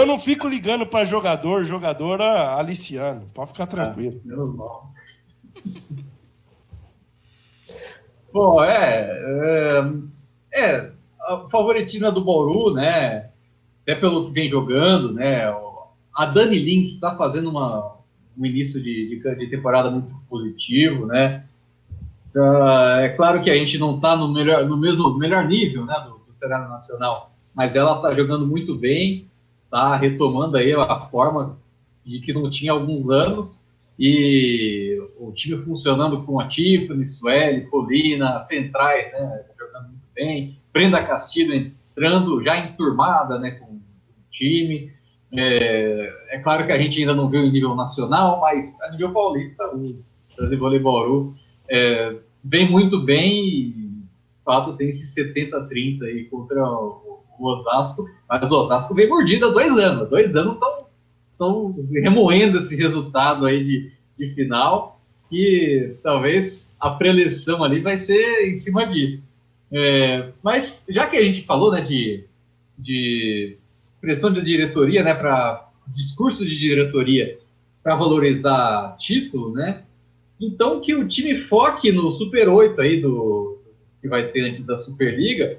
B: não fico ligando para jogadora aliciano. Pode ficar tranquilo.
D: Menos mal. Bom, o favoritismo é do Bauru, até pelo que vem jogando, a Dani Lins está fazendo um início de temporada muito positivo, É claro que a gente não está no melhor nível, do cenário nacional, mas ela está jogando muito bem, está retomando aí a forma de que não tinha há alguns anos, e o time funcionando com a Tiffany, Sueli, Colina, centrais, jogando muito bem, Brenda Castilho entrando já enturmada, com o time. É claro que a gente ainda não viu em nível nacional, mas a nível paulista, o Brasil Vôlei Bauru vem muito bem e, de fato, tem esse 70-30 aí contra o Osasco, mas o Osasco vem mordido há 2 anos. 2 anos estão remoendo esse resultado aí de final, e talvez a preleção ali vai ser em cima disso. Mas, já que a gente falou de pressão de diretoria, para discurso de diretoria para valorizar título, então que o time foque no Super 8 aí que vai ter antes da Superliga,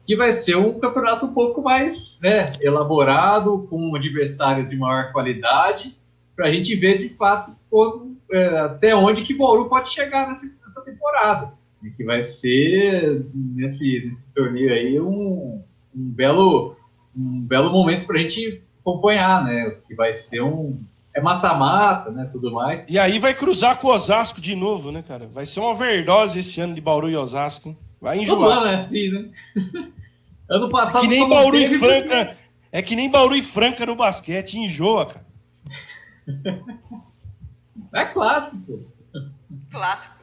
D: que vai ser um campeonato um pouco mais elaborado, com adversários de maior qualidade, para a gente ver de fato até onde que o Bauru pode chegar nessa temporada, que vai ser nesse torneio aí um belo momento para a gente acompanhar, que vai ser mata-mata, tudo mais.
B: E aí vai cruzar com o Osasco de novo, cara? Vai ser uma overdose esse ano de Bauru e Osasco. Vai enjoar.
D: Todo ano é assim, Ano passado...
B: Que nem Bauru e Franca... É que nem Bauru e Franca no basquete. Enjoa, cara.
D: É clássico, pô.
A: Clássico.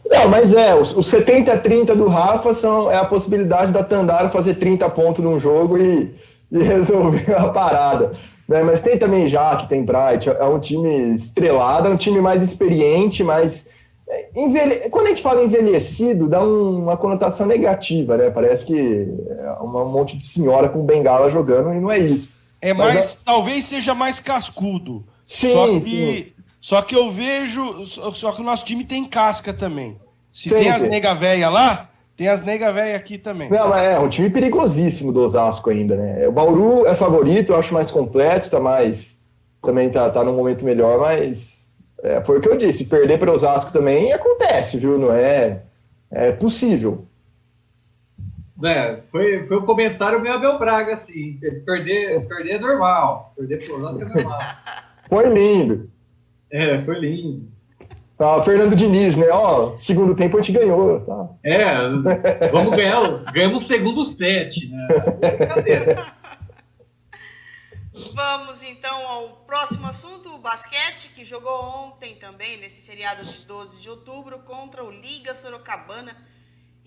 C: Não, mas os 70-30 do Rafa é a possibilidade da Tandara fazer 30 pontos num jogo e resolver a parada. Mas tem também Jaque, tem Bright, é um time estrelado, é um time mais experiente, mas quando a gente fala envelhecido, dá uma conotação negativa, Parece que é um monte de senhora com bengala jogando, e não é isso.
B: Talvez seja mais cascudo.
C: Sim.
B: Só que eu vejo... Só que o nosso time tem casca também. Se tem as nega véia lá, tem as nega véia aqui também.
C: Não, mas é um time perigosíssimo do Osasco ainda, O Bauru é favorito, eu acho mais completo, também tá num momento melhor, mas foi o que eu disse, perder para o Osasco também acontece, viu? Não é possível.
D: Foi um comentário meio Abel Braga, assim, perder é normal, perder para o Osasco é normal.
C: Foi lindo.
D: Foi lindo.
C: Fernando Diniz, né? Ó, segundo tempo a gente ganhou. Tá?
D: Vamos ganhar. Ganhamos o segundo set, né? Brincadeira.
A: Vamos então ao próximo assunto, o basquete, que jogou ontem também, nesse feriado de 12 de outubro, contra o Liga Sorocabana.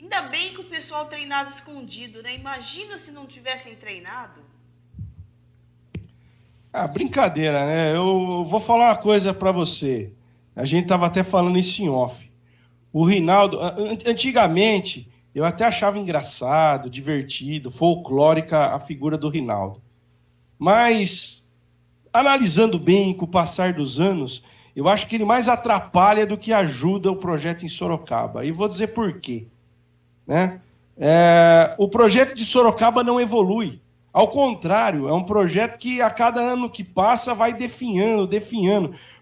A: Ainda bem que o pessoal treinava escondido, né? Imagina se não tivessem treinado.
B: Brincadeira, né? Eu vou falar uma coisa para você. A gente estava até falando isso em off. O Rinaldo, antigamente, eu até achava engraçado, divertido, folclórica a figura do Rinaldo. Mas, analisando bem com o passar dos anos, eu acho que ele mais atrapalha do que ajuda o projeto em Sorocaba. E vou dizer por quê. Né? O projeto de Sorocaba não evolui. Ao contrário, é um projeto que a cada ano que passa vai definhando.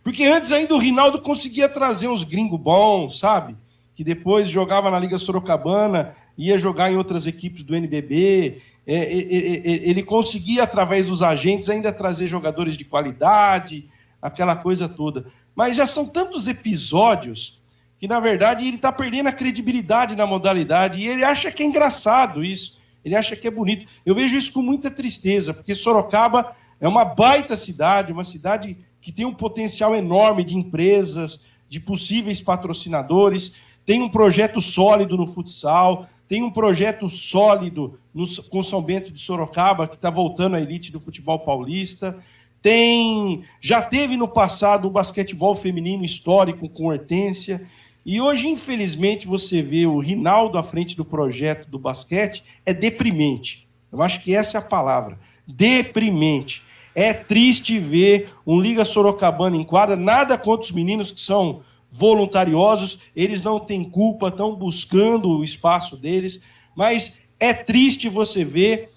B: Porque antes ainda o Rinaldo conseguia trazer uns gringos bons, sabe? Que depois jogava na Liga Sorocabana, ia jogar em outras equipes do NBB. Ele conseguia, através dos agentes, ainda trazer jogadores de qualidade, aquela coisa toda. Mas já são tantos episódios que, na verdade, ele está perdendo a credibilidade na modalidade e ele acha que é engraçado isso. Ele acha que é bonito. Eu vejo isso com muita tristeza, porque Sorocaba é uma baita cidade, uma cidade que tem um potencial enorme de empresas, de possíveis patrocinadores, tem um projeto sólido no futsal, tem um projeto sólido com São Bento de Sorocaba, que está voltando à elite do futebol paulista, já teve no passado um basquetebol feminino histórico com Hortência, e hoje, infelizmente, você vê o Rinaldo à frente do projeto do basquete, é deprimente. Eu acho que essa é a palavra, deprimente. É triste ver um Liga Sorocabana em quadra, nada contra os meninos que são voluntariosos, eles não têm culpa, estão buscando o espaço deles, mas é triste você ver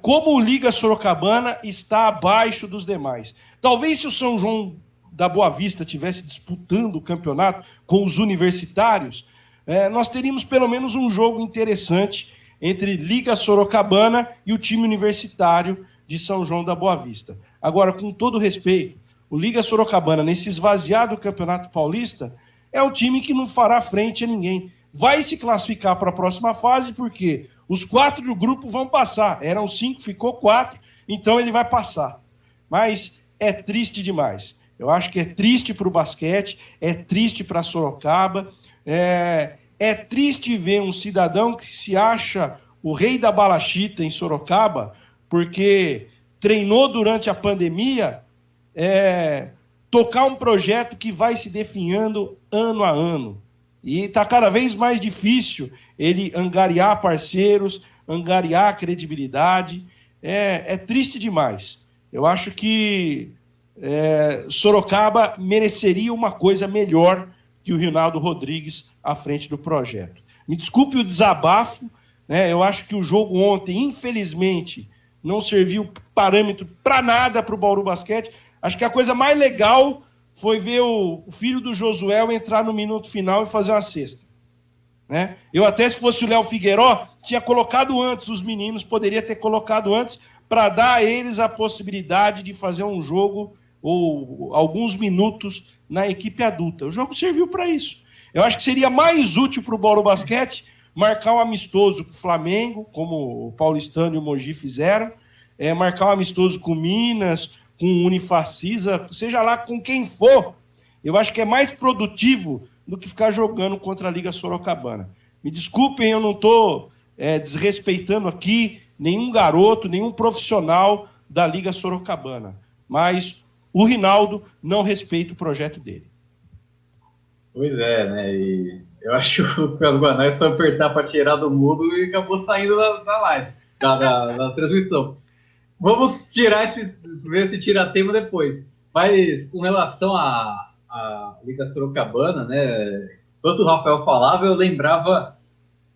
B: como o Liga Sorocabana está abaixo dos demais. Talvez se o São João da Boa Vista estivesse disputando o campeonato com os universitários, nós teríamos pelo menos um jogo interessante entre Liga Sorocabana e o time universitário de São João da Boa Vista. Agora, com todo respeito, o Liga Sorocabana, nesse esvaziado Campeonato Paulista, é um time que não fará frente a ninguém. Vai se classificar para a próxima fase, porque os 4 do grupo vão passar. Eram 5, ficou 4, então ele vai passar. Mas é triste demais. Eu acho que é triste para o basquete, é triste para Sorocaba, é triste ver um cidadão que se acha o rei da balachita em Sorocaba, porque treinou durante a pandemia, tocar um projeto que vai se definhando ano a ano. E está cada vez mais difícil ele angariar parceiros, angariar credibilidade. É triste demais. Eu acho que Sorocaba mereceria uma coisa melhor que o Rinaldo Rodrigues à frente do projeto. Me desculpe o desabafo, né? Eu acho que o jogo ontem, infelizmente, não serviu parâmetro para nada para o Bauru Basquete. Acho que a coisa mais legal foi ver o filho do Josué entrar no minuto final e fazer uma cesta. Né? Eu até, se fosse o Léo Figueiró, tinha colocado antes os meninos, poderia ter colocado antes para dar a eles a possibilidade de fazer um jogo ou alguns minutos na equipe adulta. O jogo serviu para isso. Eu acho que seria mais útil para o Bauru Basquete marcar um amistoso com o Flamengo, como o Paulistano e o Mogi fizeram, marcar um amistoso com o Minas, com o Unifacisa, seja lá com quem for. Eu acho que é mais produtivo do que ficar jogando contra a Liga Sorocabana. Me desculpem, eu não estou desrespeitando aqui nenhum garoto, nenhum profissional da Liga Sorocabana, mas o Rinaldo não respeita o projeto dele.
D: Pois é, né? E eu acho que o Carlos Guanais foi apertar para tirar do mudo e acabou saindo da live, da transmissão. Vamos ver se tira tema depois. Mas com relação à Liga Sorocabana, né? Enquanto o Rafael falava, eu lembrava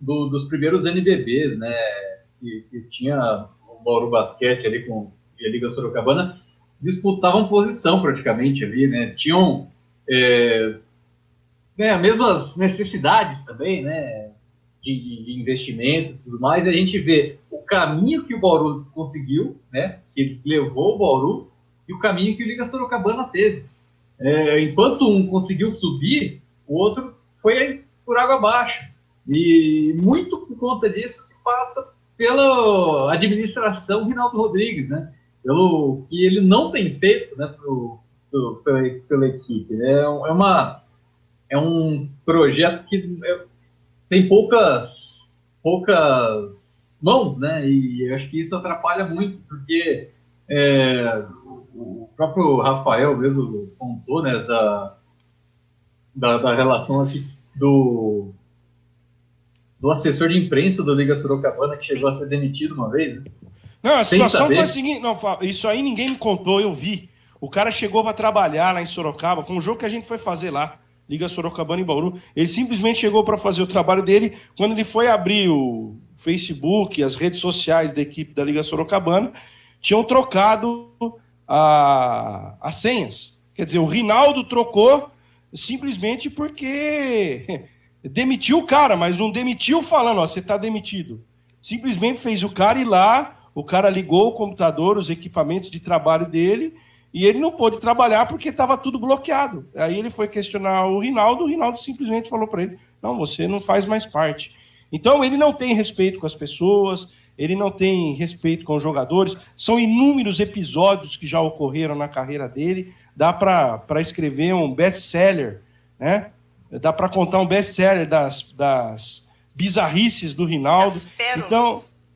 D: dos primeiros NBBs, né? Que tinha o Bauru Basquete ali com a Liga Sorocabana, disputavam posição praticamente ali, né? Tinham as mesmas necessidades também, né? De investimento e tudo mais. A gente vê o caminho que o Bauru conseguiu, né? Que levou o Bauru, e o caminho que o Liga Sorocabana teve. Enquanto um conseguiu subir, o outro foi por água abaixo. E muito por conta disso se passa pela administração Reinaldo Rodrigues, né? Pelo que ele não tem feito, né, pela equipe. Né? É um projeto que tem poucas mãos, né? E eu acho que isso atrapalha muito, porque o próprio Rafael mesmo contou, né, da relação aqui do assessor de imprensa do Liga Sorocabana, que chegou a ser demitido uma vez, né?
B: Não, a situação foi a seguinte, não, isso aí ninguém me contou, eu vi. O cara chegou para trabalhar lá em Sorocaba, foi um jogo que a gente foi fazer lá, Liga Sorocabana em Bauru. Ele simplesmente chegou para fazer o trabalho dele. Quando ele foi abrir o Facebook, as redes sociais da equipe da Liga Sorocabana, tinham trocado as senhas. Quer dizer, o Reinaldo trocou simplesmente porque demitiu o cara, mas não demitiu falando, ó, você está demitido. Simplesmente fez o cara ir lá, o cara ligou o computador, os equipamentos de trabalho dele, e ele não pôde trabalhar porque estava tudo bloqueado. Aí ele foi questionar o Reinaldo simplesmente falou para ele, não, você não faz mais parte. Então ele não tem respeito com as pessoas, ele não tem respeito com os jogadores, são inúmeros episódios que já ocorreram na carreira dele, dá para escrever um best-seller, né? Dá para contar um best-seller das bizarrices do Reinaldo.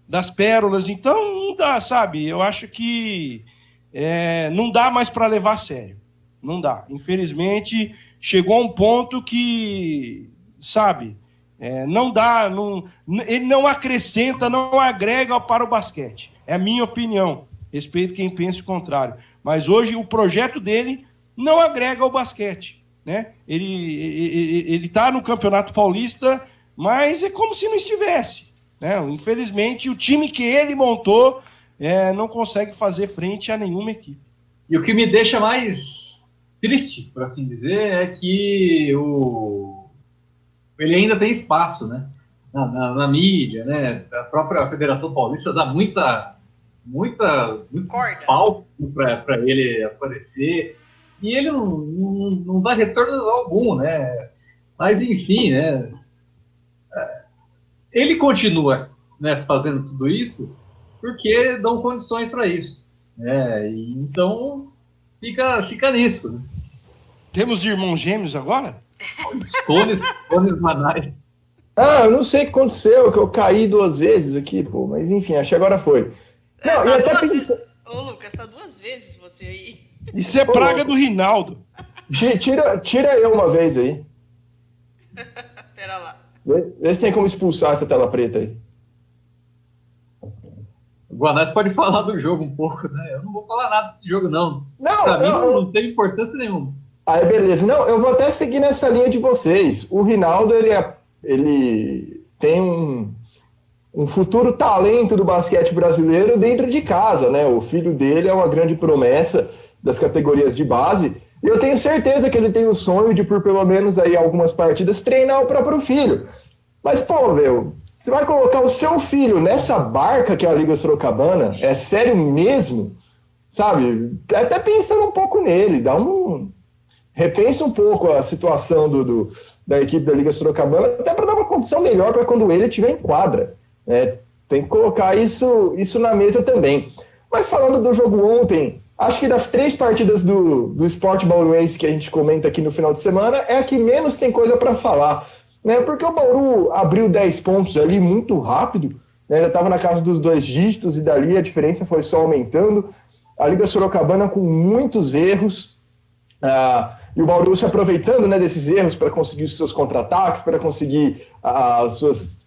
B: Das pérolas. Então, não dá, sabe? Eu acho que não dá mais para levar a sério. Não dá. Infelizmente, chegou a um ponto que, sabe, não dá, ele não acrescenta, não agrega para o basquete. É a minha opinião. Respeito quem pensa o contrário. Mas hoje o projeto dele não agrega ao basquete, né? Ele está no Campeonato Paulista, mas é como se não estivesse, né? Infelizmente, o time que ele montou não consegue fazer frente a nenhuma equipe.
D: E o que me deixa mais triste, por assim dizer, é que ele ainda tem espaço, né? Na mídia, né? A própria Federação Paulista dá muito palco para ele aparecer, e ele não dá retorno algum, né? Mas, enfim, né? Ele continua, né, fazendo tudo isso porque dão condições para isso, né? E então fica nisso, né?
B: Temos irmãos gêmeos agora?
D: Cones Manai.
C: Eu não sei o que aconteceu, que eu caí 2 vezes aqui, pô, mas enfim, acho que agora foi. Não, e até pensando...
A: Ô, Lucas, tá 2 vezes você aí.
B: Isso é praga do Reinaldo.
C: Tira eu uma vez aí.
A: Pera lá.
C: Vê se tem como expulsar essa tela preta aí.
D: O Guanás pode falar do jogo um pouco, né? Eu não vou falar nada desse jogo, não.
C: Pra
D: mim não tem importância nenhuma.
C: Aí, beleza. Não, eu vou até seguir nessa linha de vocês. O Reinaldo, ele tem um futuro talento do basquete brasileiro dentro de casa, né? O filho dele é uma grande promessa das categorias de base. E eu tenho certeza que ele tem o sonho de, por pelo menos aí algumas partidas, treinar o próprio filho. Mas, pô, você vai colocar o seu filho nessa barca que é a Liga Sorocabana? É sério mesmo? Sabe? Até pensando um pouco nele, repensa um pouco a situação da equipe da Liga Sorocabana, até para dar uma condição melhor para quando ele estiver em quadra. Tem que colocar isso na mesa também. Mas falando do jogo ontem, acho que das 3 partidas do Sport Bauruense que a gente comenta aqui no final de semana, é a que menos tem coisa para falar, né? Porque o Bauru abriu 10 pontos ali muito rápido, né? Já estava na casa dos 2 dígitos e dali a diferença foi só aumentando. A Liga Sorocabana com muitos erros, e o Bauru se aproveitando, né, desses erros para conseguir os seus contra-ataques, para conseguir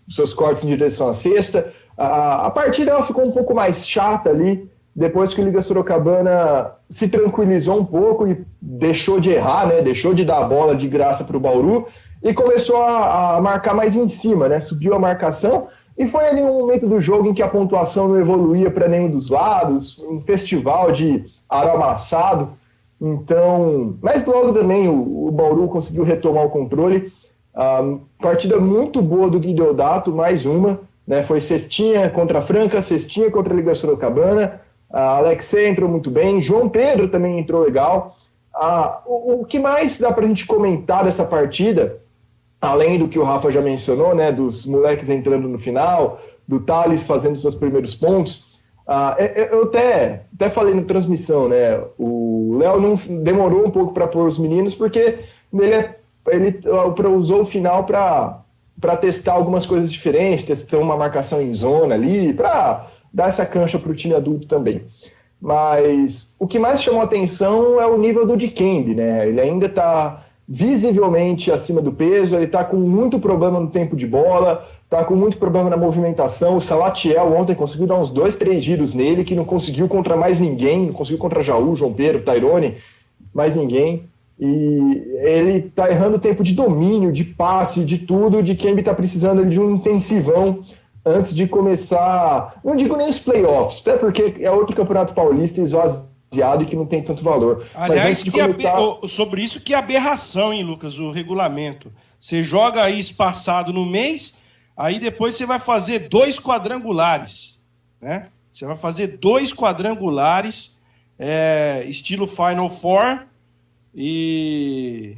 C: seus cortes em direção à cesta. A partida ela ficou um pouco mais chata ali, depois que o Liga Sorocabana se tranquilizou um pouco e deixou de errar, né, deixou de dar a bola de graça para o Bauru e começou a marcar mais em cima, né, subiu a marcação. E foi ali um momento do jogo em que a pontuação não evoluía para nenhum dos lados, um festival de aro amassado. Então, mas logo também o Bauru conseguiu retomar o controle. Partida muito boa do Gui Deodato, mais uma, né? Foi cestinha contra a Franca, cestinha contra a Liga Sorocabana. A Alexei entrou muito bem, João Pedro também entrou legal. O que mais dá para a gente comentar dessa partida, além do que o Rafa já mencionou, né, dos moleques entrando no final, do Thales fazendo seus primeiros pontos, eu até falei na transmissão, né, o Léo não demorou um pouco para pôr os meninos, porque ele usou o final para testar algumas coisas diferentes, testar uma marcação em zona ali, para dar essa cancha para o time adulto também. Mas o que mais chamou a atenção é o nível do Dikembe, né? Ele ainda está visivelmente acima do peso, ele está com muito problema no tempo de bola, está com muito problema na movimentação. O Salatiel ontem conseguiu dar uns 2, 3 giros nele, que não conseguiu contra mais ninguém, não conseguiu contra Jaú, João Pedro, Tairone, mais ninguém. E ele está errando o tempo de domínio, de passe, de tudo. O Dikembe está precisando de um intensivão antes de começar, não digo nem os playoffs, até porque é outro campeonato paulista esvaziado e que não tem tanto valor.
B: Aliás, sobre isso que é aberração, hein, Lucas, o regulamento. Você joga aí espaçado no mês, aí depois você vai fazer 2 quadrangulares, né? Você vai fazer 2 quadrangulares, estilo Final Four, e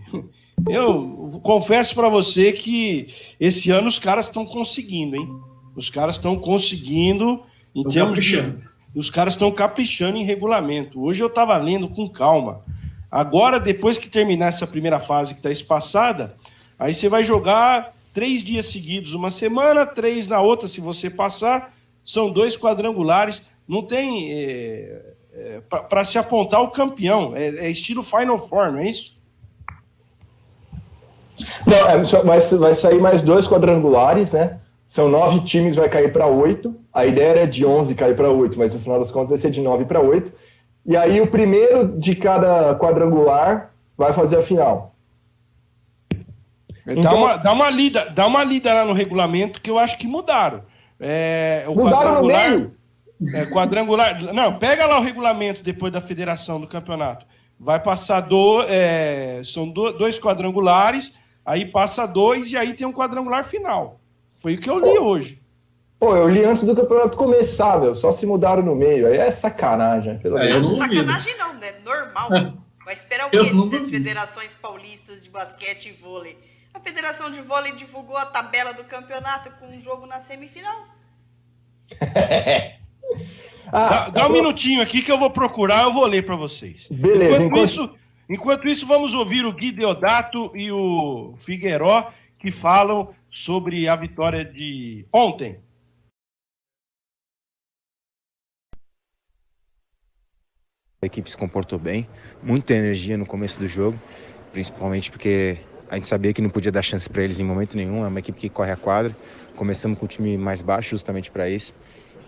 B: eu confesso para você que esse ano os caras estão conseguindo, hein? Os caras estão conseguindo, os caras estão caprichando em regulamento. Hoje eu estava lendo com calma. Agora, depois que terminar essa primeira fase que está espaçada, aí você vai jogar 3 dias seguidos, uma semana, 3 na outra, se você passar. São 2 quadrangulares. Não tem para se apontar o campeão. É estilo Final Four, não é isso?
C: Não, vai sair mais 2 quadrangulares, né? São 9 times, vai cair para 8. A ideia era de 11 cair para 8, mas no final das contas vai ser de 9 para 8. E aí o primeiro de cada quadrangular vai fazer a final.
B: Então, dá uma lida lá no regulamento, que eu acho que mudaram.
C: Mudaram no meio?
B: Quadrangular. Não, pega lá o regulamento depois da federação do campeonato. Vai passar são 2 quadrangulares, aí passa 2 e aí tem um quadrangular final. Foi o que eu li hoje.
C: Eu li antes do campeonato começar, meu. Só se mudaram no meio. Aí é sacanagem.
A: Sacanagem não, né? Normal. Vai esperar o quê das federações paulistas de basquete e vôlei? A Federação de Vôlei divulgou a tabela do campeonato com um jogo na semifinal.
B: Dá um minutinho aqui que eu vou procurar, eu vou ler para vocês.
C: Beleza.
B: Enquanto isso, vamos ouvir o Gui Deodato e o Figueiró, que falam sobre a vitória de ontem.
J: A equipe se comportou bem, muita energia no começo do jogo, principalmente porque a gente sabia que não podia dar chance para eles em momento nenhum. É uma equipe que corre a quadra. Começamos com o time mais baixo justamente para isso.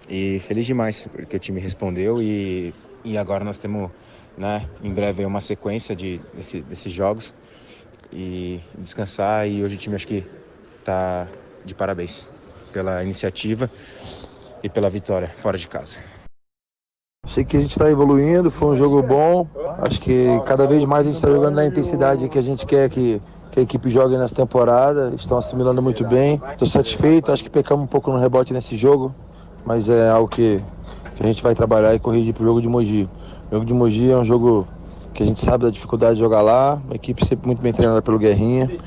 J: E feliz demais, porque o time respondeu e agora nós temos, né, em breve uma sequência desses jogos e descansar. E hoje o time acho que está de parabéns pela iniciativa e pela vitória fora de casa.
K: Sei que a gente está evoluindo, foi um jogo bom. Acho que cada vez mais a gente está jogando na intensidade que a gente quer que a equipe jogue nessa temporada. Estão assimilando muito bem. Estou satisfeito, acho que pecamos um pouco no rebote nesse jogo, mas é algo que a gente vai trabalhar e corrigir para o jogo de Mogi. O jogo de Mogi é um jogo que a gente sabe da dificuldade de jogar lá, uma equipe sempre muito bem treinada pelo Guerrinha,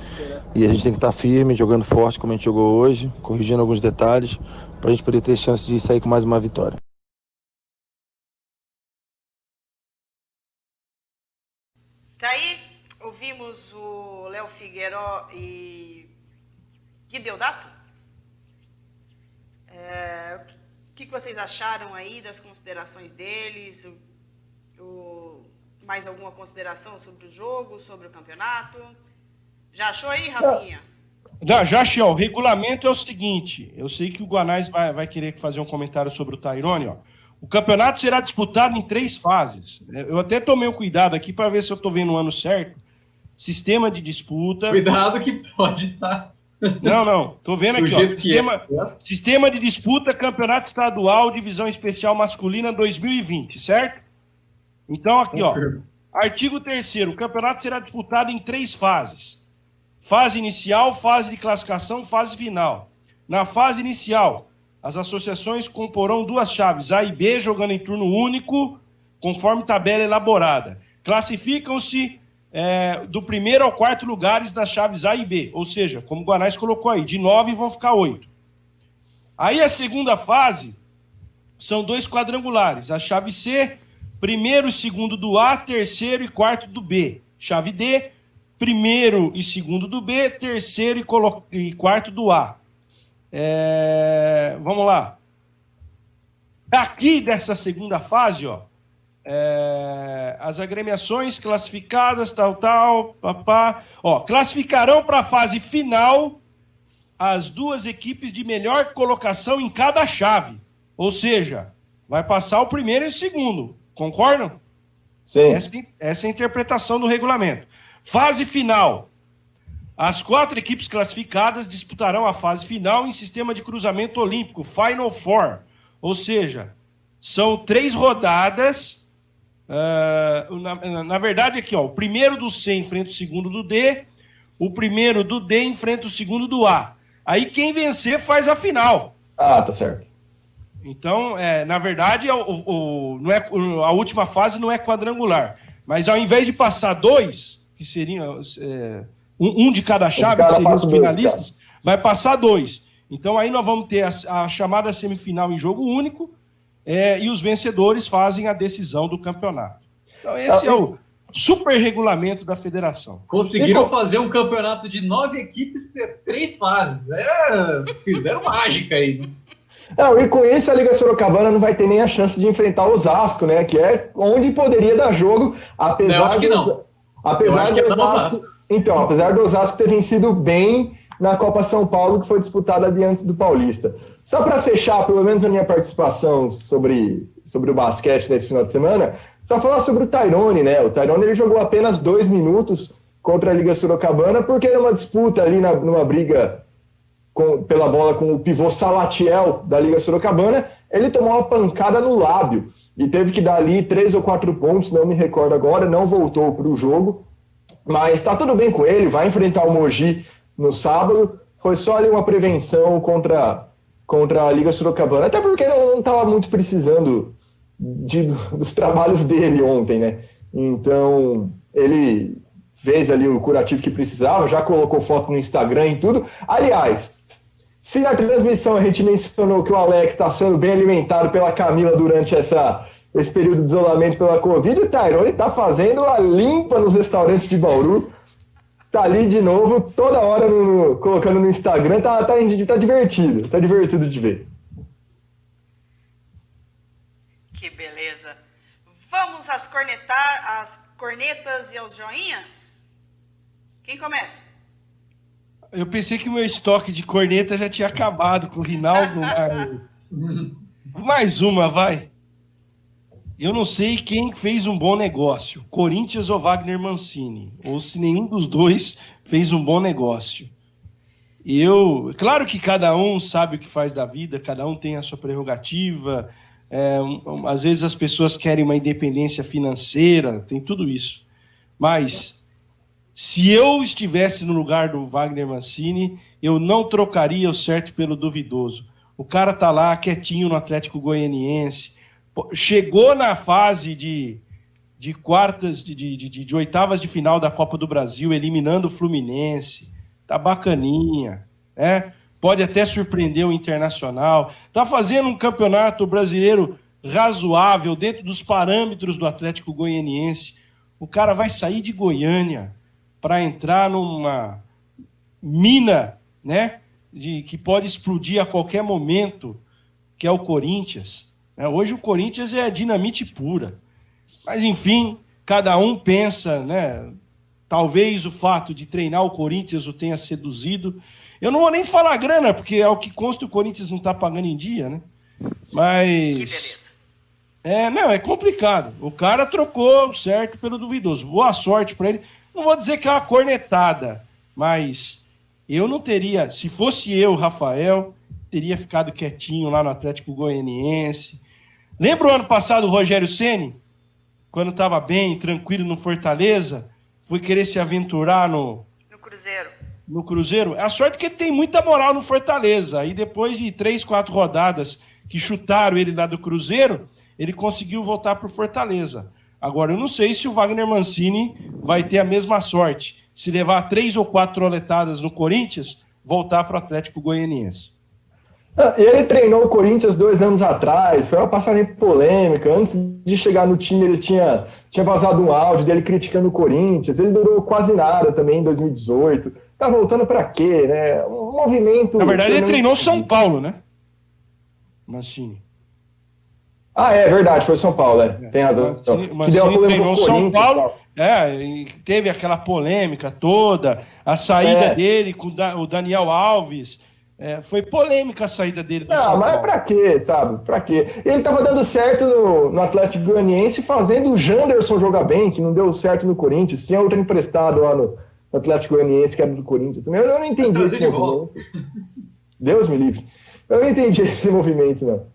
K: e a gente tem que estar firme, jogando forte como a gente jogou hoje, corrigindo alguns detalhes, para a gente poder ter chance de sair com mais uma vitória.
A: Tá aí, ouvimos o Léo Figueiró e Gui Deodato. O que vocês acharam aí das considerações deles? Mais alguma consideração sobre o jogo, sobre o campeonato? Já achou aí, Rafinha?
B: Já achei. O regulamento é o seguinte, eu sei que o Guanais vai querer fazer um comentário sobre o Tairone, ó. O campeonato será disputado em 3 fases. Eu até tomei um cuidado aqui para ver se eu estou vendo o ano certo. Sistema de disputa...
D: Cuidado que pode estar...
B: Não. Estou vendo aqui, ó. Sistema de disputa, campeonato estadual, divisão especial masculina 2020, certo? Então, aqui, ó. Artigo 3º. O campeonato será disputado em 3 fases. Fase inicial, fase de classificação, fase final. Na fase inicial... As associações comporão 2 chaves, A e B, jogando em turno único, conforme tabela elaborada. classificam-se do primeiro ao quarto lugares nas chaves A e B. Ou seja, como o Guanais colocou aí, de 9 vão ficar 8. Aí a segunda fase são 2 quadrangulares. A chave C, primeiro e segundo do A, terceiro e quarto do B. Chave D, primeiro e segundo do B, terceiro e quarto do A. Vamos lá. Aqui dessa segunda fase, ó, as agremiações classificadas, classificarão para a fase final as 2 equipes de melhor colocação em cada chave. Ou seja, vai passar o primeiro e o segundo. Concordam?
C: Sim.
B: Essa é a interpretação do regulamento. Fase final. As 4 equipes classificadas disputarão a fase final em sistema de cruzamento olímpico, Final Four. Ou seja, são 3 rodadas. Na verdade, aqui, ó, o primeiro do C enfrenta o segundo do D, o primeiro do D enfrenta o segundo do A. Aí quem vencer faz a final.
C: Ah, tá certo.
B: Então, na verdade, não é, a última fase não é quadrangular. Mas ao invés de passar 2, que seriam um de cada chave, que seriam os finalistas, vai passar 2. Então aí nós vamos ter a chamada semifinal em jogo único, e os vencedores fazem a decisão do campeonato. Então esse é o super regulamento da federação.
D: Conseguiram fazer um campeonato de 9 equipes, 3 fases. Fizeram mágica aí, né?
C: Não, e com isso a Liga Sorocabana não vai ter nem a chance de enfrentar o Osasco, né? Que é onde poderia dar jogo, apesar do Osasco ter vencido bem na Copa São Paulo, que foi disputada antes do Paulista. Só para fechar, pelo menos a minha participação sobre o basquete nesse final de semana, só falar sobre o Tairone, né? O Tairone ele jogou apenas 2 minutos contra a Liga Sorocabana, porque era uma disputa ali numa briga pela bola com o pivô Salatiel da Liga Sorocabana, ele tomou uma pancada no lábio e teve que dar ali 3 ou 4 pontos, não me recordo agora, não voltou para o jogo, mas tá tudo bem com ele, vai enfrentar o Mogi no sábado, foi só ali uma prevenção contra a Liga Sorocabana, até porque não estava muito precisando dos trabalhos dele ontem, né? Então, ele fez ali o curativo que precisava, já colocou foto no Instagram e tudo. Aliás, se na transmissão a gente mencionou que o Alex está sendo bem alimentado pela Camila durante esse período de isolamento pela Covid, o Tairone está fazendo a limpa nos restaurantes de Bauru. Tá ali de novo, toda hora colocando no Instagram, tá divertido. Tá divertido de ver.
A: Que beleza. Vamos às cornetas e aos joinhas? Quem começa?
B: Eu pensei que o meu estoque de corneta já tinha acabado com o Rinaldo. Mais uma, vai. Eu não sei quem fez um bom negócio, Corinthians ou Wagner Mancini, ou se nenhum dos dois fez um bom negócio. Claro que cada um sabe o que faz da vida, cada um tem a sua prerrogativa, às vezes as pessoas querem uma independência financeira, tem tudo isso. Mas se eu estivesse no lugar do Wagner Mancini, eu não trocaria o certo pelo duvidoso. O cara tá lá quietinho no Atlético Goianiense, chegou na fase de quartas, de oitavas de final da Copa do Brasil, eliminando o Fluminense, tá bacaninha, né? Pode até surpreender o Internacional, tá fazendo um campeonato brasileiro razoável, dentro dos parâmetros do Atlético Goianiense. O cara vai sair de Goiânia para entrar numa mina, né, que pode explodir a qualquer momento, que é o Corinthians. Hoje o Corinthians é dinamite pura. Mas, enfim, cada um pensa, né? Talvez o fato de treinar o Corinthians o tenha seduzido. Eu não vou nem falar grana, porque é o que consta, o Corinthians não está pagando em dia, né? Mas... é complicado. O cara trocou o certo pelo duvidoso. Boa sorte para ele. Não vou dizer que é uma cornetada, mas eu não teria... Se fosse eu, Rafael, teria ficado quietinho lá no Atlético Goianiense. Lembra o ano passado o Rogério Ceni, quando estava bem, tranquilo no Fortaleza, foi querer se aventurar no
A: Cruzeiro.
B: No Cruzeiro? A sorte é que ele tem muita moral no Fortaleza. Aí depois de 3, 4 rodadas que chutaram ele lá do Cruzeiro, ele conseguiu voltar para o Fortaleza. Agora, eu não sei se o Wagner Mancini vai ter a mesma sorte. Se levar 3 ou 4 troletadas no Corinthians, voltar para o Atlético Goianiense.
C: Ele treinou o Corinthians 2 anos atrás, foi uma passagem polêmica. Antes de chegar no time, ele tinha vazado um áudio dele criticando o Corinthians. Ele durou quase nada também em 2018. Tá voltando para quê, né? Um movimento...
B: Na verdade, ele treinou São Paulo, né? Mancini.
C: É verdade, foi São Paulo, tem razão.
B: Mancini
C: que deu uma polêmica
B: treinou
C: com o
B: São Paulo,
C: tal.
B: e teve aquela polêmica toda, a saída dele com o Daniel Alves, foi polêmica a saída dele do São Paulo.
C: Mas pra quê, sabe? Pra quê? Ele tava dando certo no Atlético Goianiense, fazendo o Janderson jogar bem, que não deu certo no Corinthians. Tinha outro emprestado lá no Atlético Goianiense, que era do Corinthians. Eu não entendi esse movimento. Deus me livre. Eu não entendi esse movimento, não.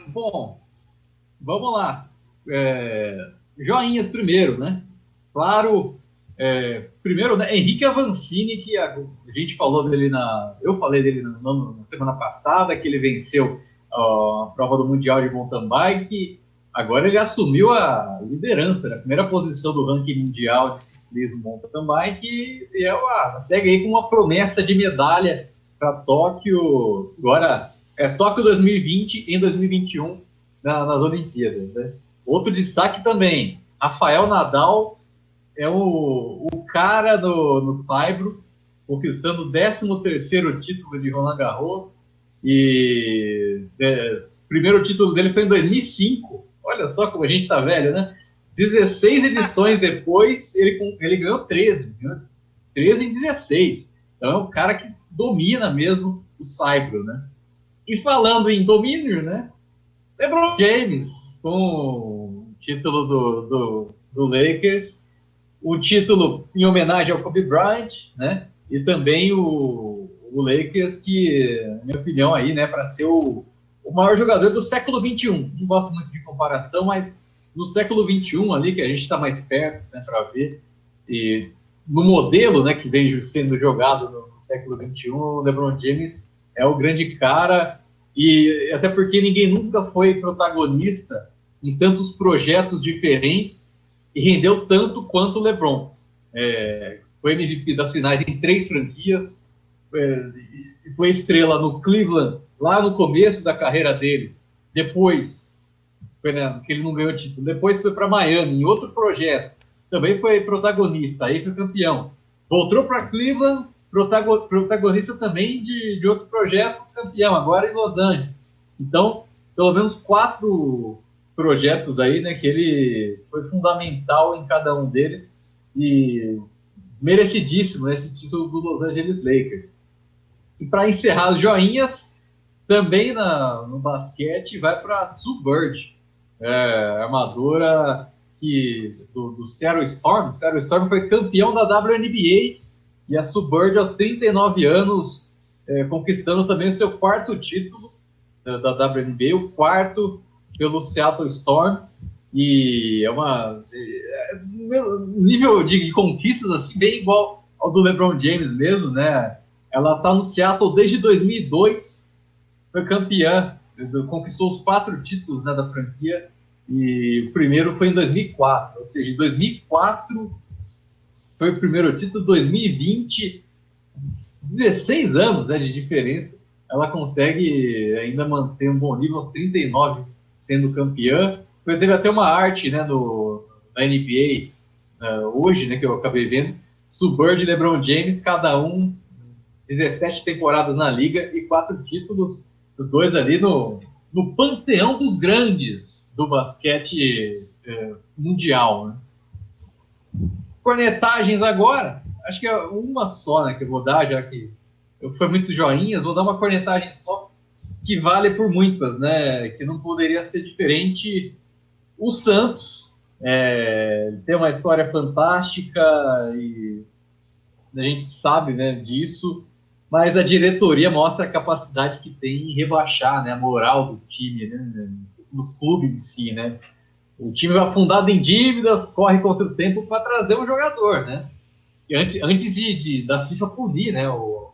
D: Bom, vamos lá. Joinhas primeiro, né? Claro, primeiro, né, Henrique Avancini, que a gente falou dele eu falei dele na semana passada, que ele venceu a prova do Mundial de Mountain Bike. Agora ele assumiu a liderança, né? A primeira posição do ranking mundial de ciclismo Mountain Bike, e segue aí com uma promessa de medalha para Tóquio. Agora, Tóquio 2020 em 2021 nas Olimpíadas, né? Outro destaque também, Rafael Nadal é o cara no saibro, conquistando o 13º título de Roland Garros, e o primeiro título dele foi em 2005. Olha só como a gente tá velho, né? 16 edições depois, ele ganhou 13, né? 13 em 16. Então é um cara que domina mesmo o saibro, né? E falando em domínio, né? LeBron James, com o título do Lakers, o título em homenagem ao Kobe Bryant, né? E também o Lakers, que, na minha opinião, aí, né, para ser o maior jogador do século XXI. Não gosto muito de comparação, mas no século XXI ali, que a gente está mais perto, né, para ver, e no modelo, né, que vem sendo jogado no século XXI, o LeBron James é o grande cara, e até porque ninguém nunca foi protagonista em tantos projetos diferentes e rendeu tanto quanto o LeBron. Foi MVP das finais em 3 franquias, foi estrela no Cleveland, lá no começo da carreira dele. Depois, que ele não ganhou título, depois foi para Miami, em outro projeto, também foi protagonista, aí foi campeão. Voltou para Cleveland, protagonista também de outro projeto, campeão, agora em Los Angeles. Então, pelo menos 4 projetos aí, né, que ele foi fundamental em cada um deles, e merecidíssimo, né, esse título do Los Angeles Lakers. E para encerrar as joinhas, também no basquete, vai para a Sue Bird, armadora do Seattle Storm. O Seattle Storm foi campeão da WNBA, e a Sue Bird, aos 39 anos, conquistando também o seu 4º título da WNBA, o 4º pelo Seattle Storm, e nível de conquistas assim, bem igual ao do LeBron James mesmo, né? Ela está no Seattle desde 2002, foi campeã, conquistou os 4 títulos, né, da franquia, e o primeiro foi em 2004, ou seja, em 2004 foi o primeiro título, 2020, 16 anos, né, de diferença, ela consegue ainda manter um bom nível, aos 39 sendo campeã. Teve até uma arte, né, na NBA hoje, né, que eu acabei vendo, Sue Bird e LeBron James, cada um 17 temporadas na liga e 4 títulos, os dois ali no panteão dos grandes do basquete mundial, né? Cornetagens agora, acho que é uma só, né, que eu vou dar, já que foi muito joinhas, vou dar uma cornetagem só, que vale por muitas, né, que não poderia ser diferente. O Santos tem uma história fantástica e a gente sabe, né, disso, mas a diretoria mostra a capacidade que tem em rebaixar, né, a moral do time, né, do clube em si, né. O time vai afundado em dívidas, corre contra o tempo para trazer um jogador, né. E antes da FIFA punir, né, o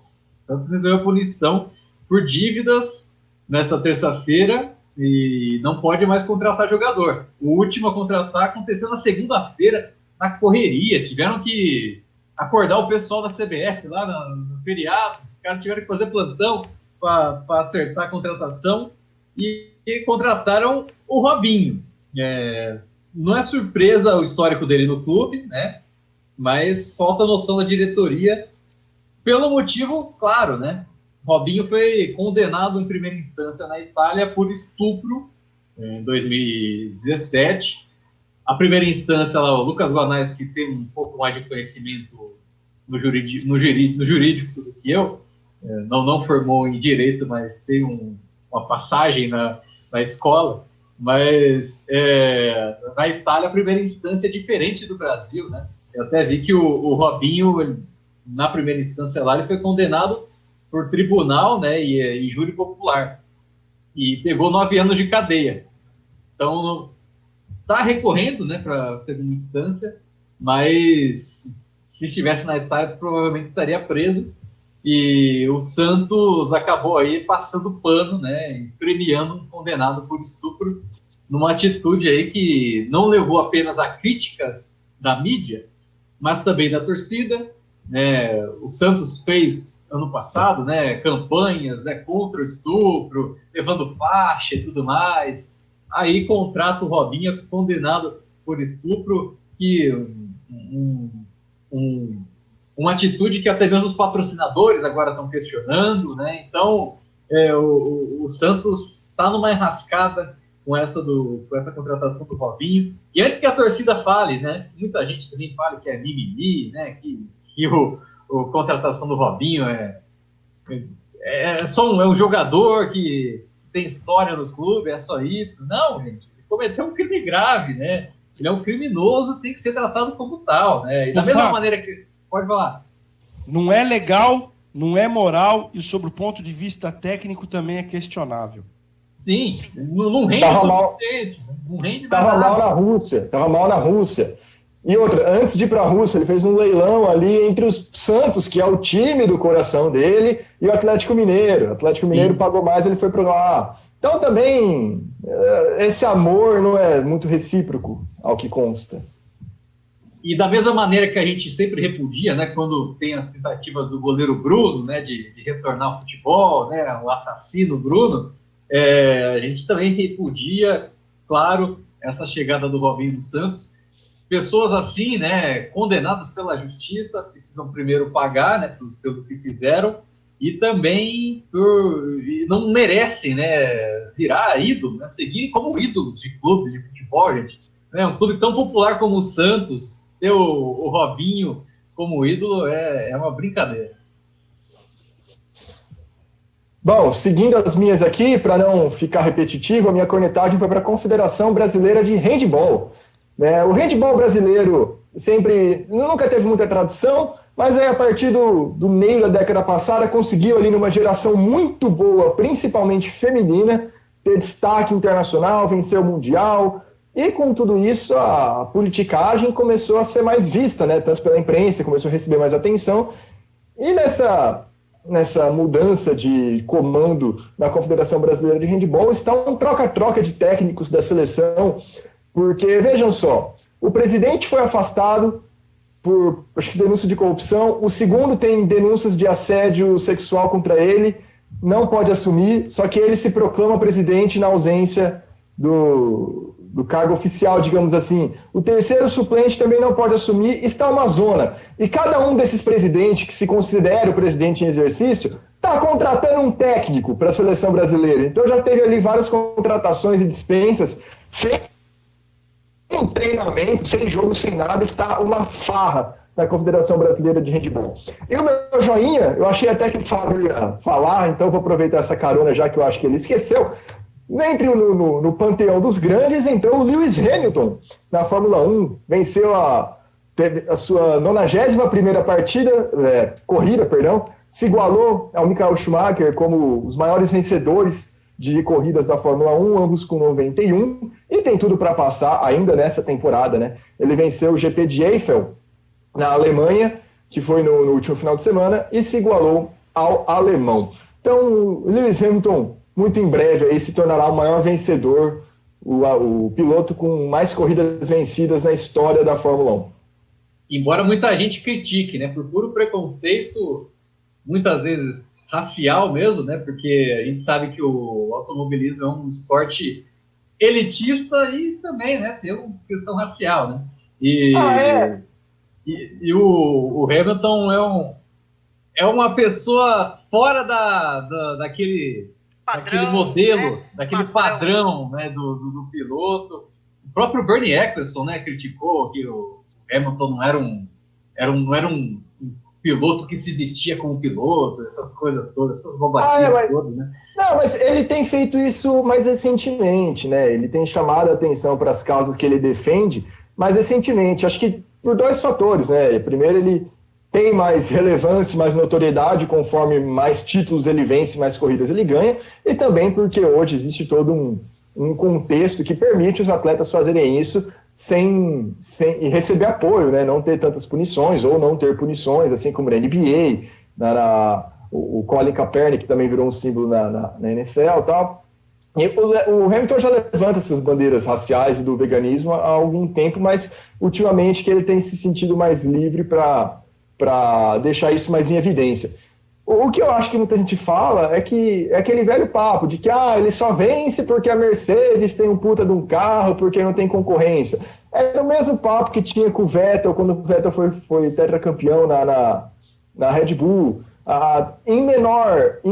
D: Santos recebeu a punição por dívidas nessa terça-feira, e não pode mais contratar jogador. O último a contratar aconteceu na segunda-feira, na correria. Tiveram que acordar o pessoal da CBF lá no feriado. Os caras tiveram que fazer plantão para acertar a contratação e contrataram o Robinho. Não é surpresa o histórico dele no clube, né? Mas falta noção da diretoria pelo motivo, claro, né? Robinho foi condenado em primeira instância na Itália por estupro em 2017. A primeira instância lá, o Lucas Guanais, que tem um pouco mais de conhecimento no jurídico do que eu, não formou em direito, mas tem uma passagem na escola. Mas na Itália a primeira instância é diferente do Brasil, né? Eu até vi que o Robinho, na primeira instância lá, ele foi condenado por tribunal, né, e júri popular, e pegou 9 anos de cadeia. Então está recorrendo, né, para a segunda instância, mas se estivesse na Itália provavelmente estaria preso. E o Santos acabou aí passando pano, né, e premiando um condenado por estupro, numa atitude aí que não levou apenas a críticas da mídia, mas também da torcida, né? O Santos fez ano passado, né, campanhas, né, contra o estupro, levando faixa e tudo mais. Aí contrata o Robinho, condenado por estupro, que uma atitude que até mesmo os patrocinadores agora estão questionando, né? Então, o Santos está numa enrascada com essa contratação do Robinho. E antes que a torcida fale, né? Muita gente também fala que é mimimi, né? Que a contratação do Robinho é um jogador que tem história no clube, é só isso. Não, gente, ele cometeu um crime grave, né? Ele é um criminoso, tem que ser tratado como tal, né? E da mesma maneira que... Pode falar.
B: Não é legal, não é moral, e sobre o ponto de vista técnico também é questionável.
D: Sim, não rende o suficiente. Não rende
C: Tava mal na Rússia. E outra, antes de ir para a Rússia, ele fez um leilão ali entre os Santos, que é o time do coração dele, e o Atlético Mineiro. O Atlético Mineiro pagou mais, ele foi para lá. Então também, esse amor não é muito recíproco, ao que consta.
D: E da mesma maneira que a gente sempre repudia, né, quando tem as tentativas do goleiro Bruno, né, de retornar ao futebol, né, o assassino Bruno, a gente também repudia, claro, essa chegada do Robinho no Santos. Pessoas assim, né, condenadas pela justiça, precisam primeiro pagar, né, pelo que fizeram, e também não merecem, né, virar ídolo, né, seguir como ídolos de clube de futebol, gente. Né, um clube tão popular como o Santos, ter o Robinho como ídolo é uma brincadeira.
C: Bom, seguindo as minhas aqui, para não ficar repetitivo, a minha cornetagem foi para a Confederação Brasileira de Handebol. O handebol brasileiro nunca teve muita tradição, mas aí a partir do meio da década passada conseguiu ali numa geração muito boa, principalmente feminina, ter destaque internacional, vencer o Mundial. E com tudo isso, a politicagem começou a ser mais vista, né? Tanto pela imprensa, começou a receber mais atenção. E nessa mudança de comando da Confederação Brasileira de Handebol está um troca-troca de técnicos da seleção, porque, vejam só, o presidente foi afastado por, acho que, denúncia de corrupção, o segundo tem denúncias de assédio sexual contra ele, não pode assumir, só que ele se proclama presidente na ausência do cargo oficial, digamos assim. O terceiro suplente também não pode assumir, está uma zona. E cada um desses presidentes, que se considera o presidente em exercício, está contratando um técnico para a seleção brasileira. Então já teve ali várias contratações e dispensas, sem treinamento, sem jogo, sem nada, está uma farra na Confederação Brasileira de Handebol. E o meu joinha, eu achei até que o Fábio ia falar, então vou aproveitar essa carona, já que eu acho que ele esqueceu. No panteão dos grandes entrou o Lewis Hamilton na Fórmula 1, venceu teve a sua 91ª corrida, se igualou ao Michael Schumacher como os maiores vencedores de corridas da Fórmula 1, ambos com 91, e tem tudo para passar ainda nessa temporada, né? Ele venceu o GP de Eiffel na Alemanha, que foi no último final de semana, e se igualou ao alemão. Então, Lewis Hamilton muito em breve aí se tornará o maior vencedor, o piloto com mais corridas vencidas na história da Fórmula 1.
D: Embora muita gente critique, né, por puro preconceito, muitas vezes racial mesmo, né, porque a gente sabe que o automobilismo é um esporte elitista e também, né, tem uma questão racial, né. E o Hamilton é uma pessoa fora daquele modelo, né? Daquele padrão, né, do piloto. O próprio Bernie Eccleston, né, criticou que o Hamilton não era um piloto que se vestia como piloto, essas coisas todas, essas bobagens todas, né?
C: Não, mas ele tem feito isso mais recentemente, né? Ele tem chamado a atenção para as causas que ele defende mais recentemente. Acho que por 2 fatores, né? Primeiro, ele tem mais relevância, mais notoriedade, conforme mais títulos ele vence, mais corridas ele ganha, e também porque hoje existe todo um contexto que permite os atletas fazerem isso sem receber apoio, né? Não ter tantas punições, ou não ter punições, assim como na NBA, o Colin Kaepernick também virou um símbolo na NFL e tal. E o Hamilton já levanta essas bandeiras raciais e do veganismo há algum tempo, mas ultimamente que ele tem se sentido mais livre para deixar isso mais em evidência. O que eu acho que muita gente fala é que é aquele velho papo de que ele só vence porque a Mercedes tem um puta de um carro, porque não tem concorrência. Era o mesmo papo que tinha com o Vettel, quando o Vettel foi tetracampeão na Red Bull, em menor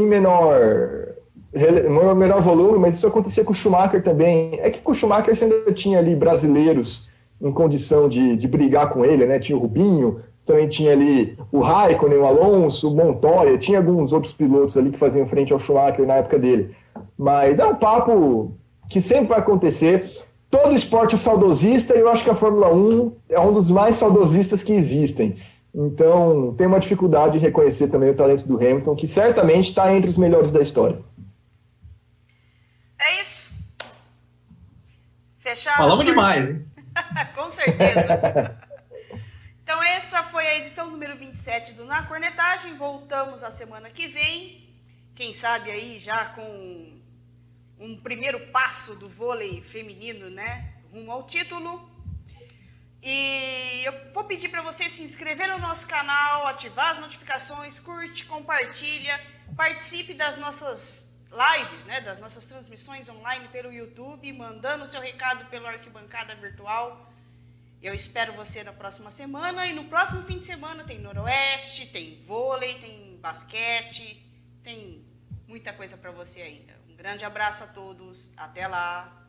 C: volume, mas isso acontecia com o Schumacher também. É que com o Schumacher você ainda tinha ali brasileiros em condição de brigar com ele, né? Tinha o Rubinho, também tinha ali o Raikkonen, o Alonso, o Montoya, tinha alguns outros pilotos ali que faziam frente ao Schumacher na época dele. Mas é um papo que sempre vai acontecer. Todo esporte é saudosista e eu acho que a Fórmula 1 é um dos mais saudosistas que existem. Então, tem uma dificuldade em reconhecer também o talento do Hamilton, que certamente está entre os melhores da história.
A: É isso. Fechado.
D: Falamos demais, hein?
A: Com certeza. Então, essa foi a edição número 27 do Na Cornetagem. Voltamos a semana que vem. Quem sabe aí já com um primeiro passo do vôlei feminino, né? Rumo ao título. E eu vou pedir para você se inscrever no nosso canal, ativar as notificações, curte, compartilha, participe das nossas lives, né, das nossas transmissões online pelo YouTube, mandando o seu recado pelo Arquibancada Virtual. Eu espero você na próxima semana, e no próximo fim de semana tem Noroeste, tem vôlei, tem basquete, tem muita coisa para você ainda. Um grande abraço a todos, até lá!